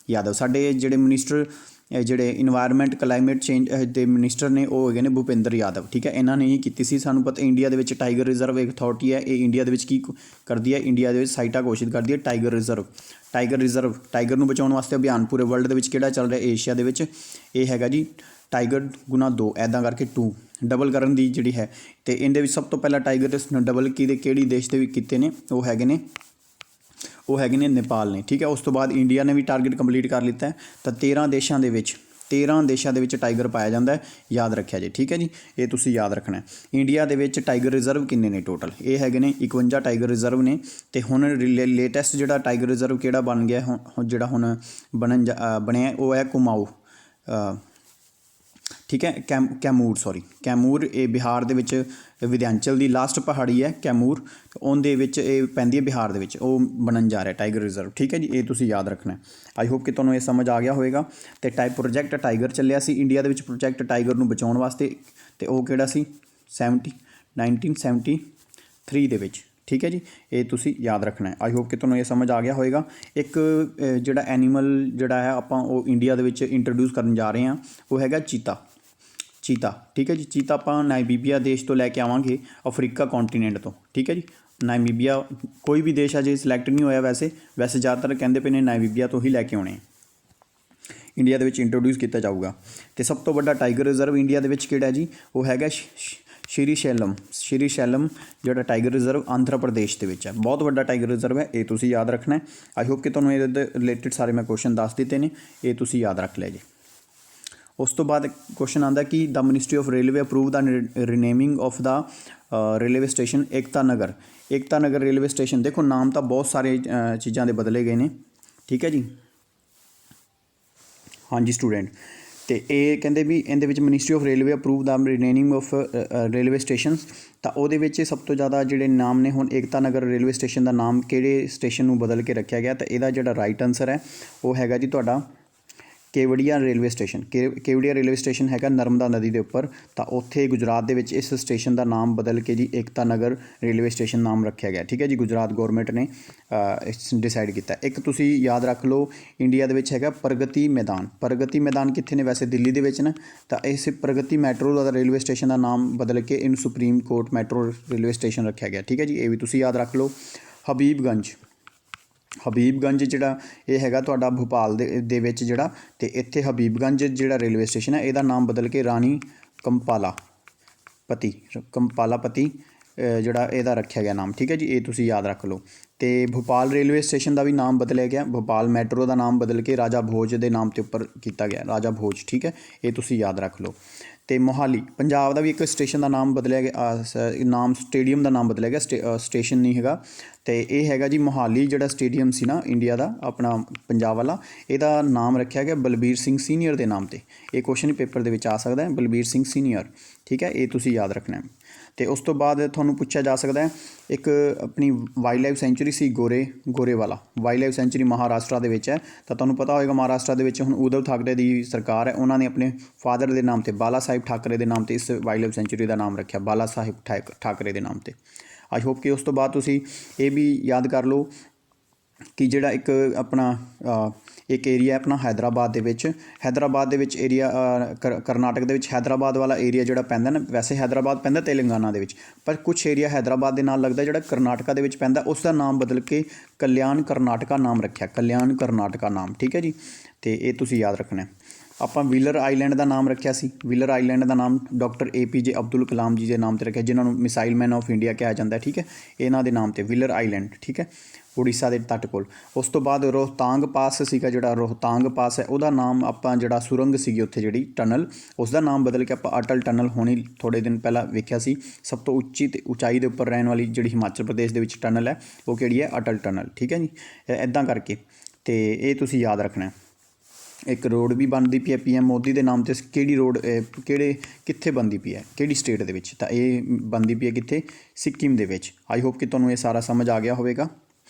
Speaker 1: ਯਾਦਵ। ਸਾਡੇ ਜਿਹੜੇ ਮਿਨਿਸਟਰ ਜਿਹੜੇ ਇਨਵਾਇਰਮੈਂਟ ਕਲਾਈਮੇਟ ਚੇਂਜ ਦੇ ਮਿਨਿਸਟਰ ਨੇ ਉਹ ਹੈਗੇ ਨੇ ਭੁਪਿੰਦਰ ਯਾਦਵ, ਠੀਕ ਹੈ। ਇਹਨਾਂ ਨੇ ਹੀ ਕੀਤੀ ਸੀ। ਸਾਨੂੰ ਪਤਾ ਇੰਡੀਆ ਦੇ ਵਿੱਚ ਟਾਈਗਰ ਰਿਜ਼ਰਵ ਇੱਕ ਅਥਾਰਟੀ ਹੈ, ਇਹ ਇੰਡੀਆ ਦੇ ਵਿੱਚ ਕੀ ਕਰਦੀ ਹੈ, ਇੰਡੀਆ ਦੇ ਵਿੱਚ ਸਾਈਟਾਂ ਘੋਸ਼ਿਤ ਕਰਦੀ ਹੈ ਟਾਈਗਰ ਟਾਈਗਰ ਨੂੰ ਬਚਾਉਣ ਵਾਸਤੇ ਅਭਿਆਨ ਪੂਰੇ ਵਰਲਡ ਦੇ ਵਿੱਚ ਕਿਹੜਾ ਚੱਲ ਰਿਹਾ, ਏਸ਼ੀਆ ਦੇ ਵਿੱਚ ਇਹ ਹੈਗਾ ਜੀ ਟਾਈਗਰ × 2, ਇੱਦਾਂ ਕਰਕੇ 2 ਡਬਲ ਕਰਨ ਦੀ ਜਿਹੜੀ ਹੈ। ਅਤੇ ਇਹਦੇ ਵਿੱਚ ਸਭ ਤੋਂ ਪਹਿਲਾਂ ਟਾਈਗਰ ਡਬਲ ਕਿਹੜੀ ਦੇਸ਼ ਦੇ ਵੀ ਕੀਤੇ ਨੇ, ਉਹ ਹੈਗੇ ਨੇ ਨੇਪਾਲ ਨੇ, ਠੀਕ ਹੈ। ਉਸ ਤੋਂ ਬਾਅਦ ਇੰਡੀਆ ਨੇ ਵੀ ਟਾਰਗੇਟ ਕੰਪਲੀਟ ਕਰ ਲਿੱਤਾ ਹੈ। ਤਾਂ 13 ਦੇਸ਼ਾਂ ਦੇ ਵਿੱਚ ਟਾਈਗਰ ਪਾਇਆ ਜਾਂਦਾ ਹੈ, ਯਾਦ ਰੱਖਿਆ ਜੀ, ਠੀਕ ਹੈ ਜੀ। ਇਹ ਤੁਸੀਂ ਯਾਦ ਰੱਖਣਾ ਹੈ। ਇੰਡੀਆ ਦੇ ਵਿੱਚ ਟਾਈਗਰ ਰਿਜ਼ਰਵ ਕਿੰਨੇ ਨੇ ਟੋਟਲ, ਇਹ ਹੈਗੇ ਨੇ 51 ਟਾਈਗਰ ਰਿਜ਼ਰਵ ਨੇ। ਅਤੇ ਹੁਣ ਲੇਟੈਸਟ ਜਿਹੜਾ ਟਾਈਗਰ ਰਿਜ਼ਰਵ ਕਿਹੜਾ ਬਣ ਗਿਆ ਜਿਹੜਾ ਹੁਣ ਬਣਿਆ ਉਹ ਹੈ ਕੁਮਾਊ, ਠੀਕ ਹੈ, ਕੈਮੂਰ। ਇਹ ਬਿਹਾਰ ਦੇ ਵਿੱਚ ਵਿਧਿਆਂਚਲ ਦੀ ਲਾਸਟ ਪਹਾੜੀ ਹੈ ਕੈਮੂਰ, ਉਹਦੇ ਵਿੱਚ ਇਹ ਪੈਂਦੀ ਹੈ ਬਿਹਾਰ ਦੇ ਵਿੱਚ, ਉਹ ਬਣਨ ਜਾ ਰਿਹਾ ਟਾਈਗਰ ਰਿਜ਼ਰਵ, ਠੀਕ ਹੈ ਜੀ। ਇਹ ਤੁਸੀਂ ਯਾਦ ਰੱਖਣਾ। ਆਈ ਹੋਪ ਕਿ ਤੁਹਾਨੂੰ ਇਹ ਸਮਝ ਆ ਗਿਆ ਹੋਵੇਗਾ। ਅਤੇ ਪ੍ਰੋਜੈਕਟ ਟਾਈਗਰ ਚੱਲਿਆ ਸੀ ਇੰਡੀਆ ਦੇ ਵਿੱਚ, ਪ੍ਰੋਜੈਕਟ ਟਾਈਗਰ ਨੂੰ ਬਚਾਉਣ ਵਾਸਤੇ, ਅਤੇ ਉਹ ਕਿਹੜਾ ਸੀ 1973 ਦੇ ਵਿੱਚ, ਠੀਕ ਹੈ ਜੀ। ਇਹ ਤੁਸੀਂ ਯਾਦ ਰੱਖਣਾ ਹੈ। ਆਈ ਹੋਪ ਕਿ ਤੁਹਾਨੂੰ ਇਹ ਸਮਝ ਆ ਗਿਆ ਹੋਵੇਗਾ। ਇੱਕ ਜਿਹੜਾ ਐਨੀਮਲ ਜਿਹੜਾ ਹੈ ਆਪਾਂ ਉਹ ਇੰਡੀਆ ਦੇ ਵਿੱਚ ਇੰਟਰੋਡਿਊਸ ਕਰਨ ਜਾ ਰਹੇ ਹਾਂ, ਉਹ ਹੈਗਾ ਚੀਤਾ, ਠੀਕ ਹੈ ਜੀ। ਚੀਤਾ ਆਪਾਂ ਨਾਮੀਬੀਆ ਦੇਸ਼ ਤੋਂ ਲੈ ਕੇ ਆਵਾਂਗੇ, ਅਫਰੀਕਾ ਕੌਂਟੀਨੈਂਟ ਤੋਂ, ਠੀਕ ਹੈ ਜੀ। ਨਾਮੀਬੀਆ ਕੋਈ ਵੀ ਦੇਸ਼ ਅਜੇ ਸਿਲੈਕਟ ਨਹੀਂ ਹੋਇਆ, ਵੈਸੇ ਜ਼ਿਆਦਾਤਰ ਕਹਿੰਦੇ ਪਏ ਨੇ ਨਾਮੀਬੀਆ ਤੋਂ ਹੀ ਲੈ ਕੇ ਆਉਣੇ, ਇੰਡੀਆ ਦੇ ਵਿੱਚ ਇੰਟਰੋਡਿਊਸ ਕੀਤਾ ਜਾਊਗਾ। ਅਤੇ ਸਭ ਤੋਂ ਵੱਡਾ ਟਾਈਗਰ ਰਿਜ਼ਰਵ ਇੰਡੀਆ ਦੇ ਵਿੱਚ ਕਿਹੜਾ ਜੀ, ਉਹ ਹੈਗਾ ਸ਼੍ਰੀਸ਼ੈਲਮ ਜਿਹੜਾ ਟਾਈਗਰ ਰਿਜ਼ਰਵ ਆਂਧਰਾ ਪ੍ਰਦੇਸ਼ ਦੇ ਵਿੱਚ ਹੈ, ਬਹੁਤ ਵੱਡਾ ਟਾਈਗਰ ਰਿਜ਼ਰਵ ਹੈ, ਇਹ ਤੁਸੀਂ ਯਾਦ ਰੱਖਣਾ ਹੈ। ਆਈ ਹੋਪ ਕਿ ਤੁਹਾਨੂੰ ਇਹਦੇ ਰਿਲੇਟਿਡ ਸਾਰੇ ਮੈਂ ਕੁਐਸਚਨ ਦੱਸ ਦਿੱਤੇ ਨੇ, ਇਹ ਤੁਸੀਂ ਯਾਦ ਰੱਖ ਲਿਆ ਜੀ। ਉਸ ਤੋਂ ਬਾਅਦ ਕੁਐਸਚਨ ਆਉਂਦਾ ਕਿ the ministry of railway approve the renaming of the railway station Ekta Nagar railway station. ਦੇਖੋ ਨਾਮ ਤਾਂ ਬਹੁਤ ਸਾਰੇ ਚੀਜ਼ਾਂ ਦੇ ਬਦਲੇ ਗਏ ਨੇ, ਠੀਕ ਹੈ ਜੀ, ਹਾਂਜੀ ਸਟੂਡੈਂਟ। ਅਤੇ ਇਹ ਕਹਿੰਦੇ ਵੀ ਇਹਦੇ ਵਿੱਚ ministry of railway approve the renaming of railway stations, ਤਾਂ ਉਹਦੇ ਵਿੱਚ ਸਭ ਤੋਂ ਜ਼ਿਆਦਾ ਜਿਹੜੇ ਨਾਮ ਨੇ, ਹੁਣ ਏਕਤਾ ਨਗਰ ਰੇਲਵੇ ਸਟੇਸ਼ਨ ਦਾ ਨਾਮ ਕਿਹੜੇ ਸਟੇਸ਼ਨ ਨੂੰ ਬਦਲ ਕੇ ਰੱਖਿਆ ਗਿਆ, ਤਾਂ ਇਹਦਾ ਜਿਹੜਾ ਰਾਈਟ ਆਨਸਰ ਹੈ ਉਹ ਹੈਗਾ ਜੀ ਤੁਹਾਡਾ ਕੇਵੜੀਆ ਰੇਲਵੇ ਸਟੇਸ਼ਨ ਹੈਗਾ ਨਰਮਦਾ ਨਦੀ ਦੇ ਉੱਪਰ। ਤਾਂ ਉੱਥੇ ਗੁਜਰਾਤ ਦੇ ਵਿੱਚ ਇਸ ਸਟੇਸ਼ਨ ਦਾ ਨਾਮ ਬਦਲ ਕੇ ਜੀ ਏਕਤਾ ਨਗਰ ਰੇਲਵੇ ਸਟੇਸ਼ਨ ਨਾਮ ਰੱਖਿਆ ਗਿਆ, ਠੀਕ ਹੈ ਜੀ। ਗੁਜਰਾਤ ਗੌਰਮੈਂਟ ਨੇ ਡਿਸਾਈਡ ਕੀਤਾ। ਇੱਕ ਤੁਸੀਂ ਯਾਦ ਰੱਖ ਲਓ ਇੰਡੀਆ ਦੇ ਵਿੱਚ ਹੈਗਾ ਪ੍ਰਗਤੀ ਮੈਦਾਨ ਕਿੱਥੇ ਨੇ, ਵੈਸੇ ਦਿੱਲੀ ਦੇ ਵਿੱਚ ਨਾ। ਤਾਂ ਇਸ ਪ੍ਰਗਤੀ ਮੈਟਰੋ ਦਾ ਰੇਲਵੇ ਸਟੇਸ਼ਨ ਦਾ ਨਾਮ ਬਦਲ ਕੇ ਇਹਨੂੰ supreme court metro railway station ਰੱਖਿਆ ਗਿਆ, ਠੀਕ ਹੈ ਜੀ। ਇਹ ਵੀ ਤੁਸੀਂ ਯਾਦ ਰੱਖ ਲਓ। ਹਬੀਬਗੰਜ ਜਿਹੜਾ ਇਹ ਹੈਗਾ ਤੁਹਾਡਾ ਭੋਪਾਲ ਦੇ ਵਿੱਚ ਜਿਹੜਾ, ਅਤੇ ਇੱਥੇ ਹਬੀਬਗੰਜ ਜਿਹੜਾ ਰੇਲਵੇ ਸਟੇਸ਼ਨ ਹੈ ਇਹਦਾ ਨਾਮ ਬਦਲ ਕੇ ਰਾਣੀ ਕੰਪਾਲਾਪਤੀ ਜਿਹੜਾ ਇਹਦਾ ਰੱਖਿਆ ਗਿਆ ਨਾਮ, ਠੀਕ ਹੈ ਜੀ। ਇਹ ਤੁਸੀਂ ਯਾਦ ਰੱਖ ਲਓ। ਅਤੇ ਭੋਪਾਲ ਰੇਲਵੇ ਸਟੇਸ਼ਨ ਦਾ ਵੀ ਨਾਮ ਬਦਲਿਆ ਗਿਆ, ਭੋਪਾਲ ਮੈਟਰੋ ਦਾ ਨਾਮ ਬਦਲ ਕੇ ਰਾਜਾ ਭੋਜ ਦੇ ਨਾਮ 'ਤੇ ਉੱਪਰ ਕੀਤਾ ਗਿਆ, ਰਾਜਾ ਭੋਜ, ਠੀਕ ਹੈ। ਇਹ ਤੁਸੀਂ ਯਾਦ ਰੱਖ ਲਓ। ਅਤੇ ਮੋਹਾਲੀ ਪੰਜਾਬ ਦਾ ਵੀ ਇੱਕ ਸਟੇਸ਼ਨ ਦਾ ਨਾਮ ਬਦਲਿਆ ਗਿਆ, ਸਟੇਡੀਅਮ ਦਾ ਨਾਮ ਬਦਲਿਆ ਗਿਆ, ਸਟੇਸ਼ਨ ਨਹੀਂ ਹੈਗਾ। ਅਤੇ ਇਹ ਹੈਗਾ ਜੀ ਮੋਹਾਲੀ ਜਿਹੜਾ ਸਟੇਡੀਅਮ ਸੀ ਨਾ ਇੰਡੀਆ ਦਾ ਆਪਣਾ ਪੰਜਾਬ ਵਾਲਾ, ਇਹਦਾ ਨਾਮ ਰੱਖਿਆ ਗਿਆ ਬਲਬੀਰ ਸਿੰਘ ਸੀਨੀਅਰ ਦੇ ਨਾਮ 'ਤੇ। ਇਹ ਕੁਐਸਚਨ ਪੇਪਰ ਦੇ ਵਿੱਚ ਆ ਸਕਦਾ ਹੈ, ਬਲਬੀਰ ਸਿੰਘ ਸੀਨੀਅਰ, ਠੀਕ ਹੈ। ਇਹ ਤੁਸੀਂ ਯਾਦ ਰੱਖਣਾ ਹੈ। ਅਤੇ ਉਸ ਤੋਂ ਬਾਅਦ ਤੁਹਾਨੂੰ ਪੁੱਛਿਆ ਜਾ ਸਕਦਾ ਹੈ ਇੱਕ ਆਪਣੀ ਵਾਈਲਡ ਲਾਈਫ ਸੈਂਚੁਰੀ ਸੀ ਗੋਰੇਵਾਲਾ ਵਾਈਲਡ ਲਾਈਫ ਸੈਂਚੁਰੀ ਮਹਾਰਾਸ਼ਟਰ ਦੇ ਵਿੱਚ ਹੈ। ਤਾਂ ਤੁਹਾਨੂੰ ਪਤਾ ਹੋਵੇਗਾ ਮਹਾਰਾਸ਼ਟਰ ਦੇ ਵਿੱਚ ਹੁਣ ਉਧਵ ਠਾਕਰੇ ਦੀ ਸਰਕਾਰ ਹੈ, ਉਹਨਾਂ ਨੇ ਆਪਣੇ ਫਾਦਰ ਦੇ ਨਾਮ 'ਤੇ ਬਾਲਾ ਸਾਹਿਬ ਠਾਕਰੇ ਦੇ ਨਾਮ 'ਤੇ ਇਸ ਵਾਈਲਡ ਲਾਈਫ ਸੈਂਚੁਰੀ ਦਾ ਨਾਮ ਰੱਖਿਆ, ਬਾਲਾ ਸਾਹਿਬ ਠਾਕਰੇ ਦੇ ਨਾਮ 'ਤੇ। आई होप कि उस तो बाद तुसी ये भी याद कर लो कि ਜਿਹੜਾ ਇੱਕ ਆਪਣਾ ਇੱਕ ਏਰੀਆ ਆਪਣਾ हैदराबाद ਦੇ ਵਿੱਚ ਏਰੀਆ ਕਰਨਾਟਕ ਦੇ ਵਿੱਚ हैदराबाद ਵਾਲਾ ਏਰੀਆ ਜਿਹੜਾ ਪੈਂਦਾ ਨਾ, ਵੈਸੇ हैदराबाद ਪੈਂਦਾ ਤੇਲੰਗਾਨਾ ਦੇ ਵਿੱਚ, ਪਰ ਕੁਛ ਏਰੀਆ हैदराबाद ਦੇ ਨਾਲ ਲੱਗਦਾ ਜਿਹੜਾ ਕਰਨਾਟਕਾ ਦੇ ਵਿੱਚ ਪੈਂਦਾ, ਉਸ ਦਾ ਨਾਮ ਬਦਲ ਕੇ ਕਲਿਆਣ ਕਰਨਾਟਕਾ ਨਾਮ ਰੱਖਿਆ, ਕਲਿਆਣ ਕਰਨਾਟਕਾ ਨਾਮ। ਠੀਕ ਹੈ ਜੀ, ਅਤੇ ਇਹ ਤੁਸੀਂ ਯਾਦ ਰੱਖਣਾ। ਆਪਾਂ ਵੀਲਰ ਆਈਲੈਂਡ ਦਾ ਨਾਮ ਰੱਖਿਆ ਸੀ, ਵੀਲਰ ਆਈਲੈਂਡ ਦਾ ਨਾਮ ਡਾਕਟਰ APJ ਅਬਦੁਲ ਕਲਾਮ ਜੀ ਦੇ ਨਾਮ 'ਤੇ ਰੱਖਿਆ, ਜਿਨ੍ਹਾਂ ਨੂੰ ਮਿਸਾਈਲ ਮੈਨ ਆਫ ਇੰਡੀਆ ਕਿਹਾ ਜਾਂਦਾ। ਠੀਕ ਹੈ, ਇਹਨਾਂ ਦੇ ਨਾਮ 'ਤੇ ਵੀਲਰ ਆਈਲੈਂਡ। ਠੀਕ ਹੈ, ਉੜੀਸਾ ਦੇ ਤੱਟ ਕੋਲ। ਉਸ ਤੋਂ ਬਾਅਦ ਰੋਹਤਾਂਗ ਪਾਸ ਸੀਗਾ, ਜਿਹੜਾ ਰੋਹਤਾਂਗ ਪਾਸ ਹੈ ਉਹਦਾ ਨਾਮ ਆਪਾਂ ਜਿਹੜਾ ਸੁਰੰਗ ਸੀਗੀ ਉੱਥੇ ਜਿਹੜੀ ਟਨਲ, ਉਸ ਦਾ ਨਾਮ ਬਦਲ ਕੇ ਆਪਾਂ ਅਟਲ ਟਨਲ ਹੋਣੀ ਥੋੜ੍ਹੇ ਦਿਨ ਪਹਿਲਾਂ ਵੇਖਿਆ ਸੀ। ਸਭ ਤੋਂ ਉੱਚੀ ਤੇ ਉਚਾਈ ਦੇ ਉੱਪਰ ਰਹਿਣ ਵਾਲੀ ਜਿਹੜੀ ਹਿਮਾਚਲ ਪ੍ਰਦੇਸ਼ ਦੇ ਵਿੱਚ ਟਨਲ ਹੈ ਉਹ ਕਿਹੜੀ ਹੈ? ਅਟਲ ਟਨਲ। ਠੀਕ ਹੈ ਜੀ, ਇੱਦਾਂ ਕਰਕੇ ਅਤੇ ਇਹ ਤੁਸੀਂ ਯਾਦ ਰੱਖਣਾ। ਇੱਕ ਰੋਡ ਵੀ ਬਣਦੀ ਪਈ ਹੈ PM ਮੋਦੀ ਦੇ ਨਾਮ 'ਤੇ। ਕਿਹੜੀ ਰੋਡ ਕਿੱਥੇ ਬਣਦੀ ਪਈ ਹੈ, ਕਿਹੜੀ ਸਟੇਟ ਦੇ ਵਿੱਚ? ਤਾਂ ਇਹ ਬਣਦੀ ਪਈ ਹੈ ਕਿੱਥੇ? ਸਿੱਕਿਮ ਦੇ ਵਿੱਚ। ਆਈ ਹੋਪ ਕਿ ਤੁਹਾਨੂੰ ਇਹ ਸਾਰਾ ਸਮਝ ਆ ਗਿਆ ਹੋਵੇਗਾ।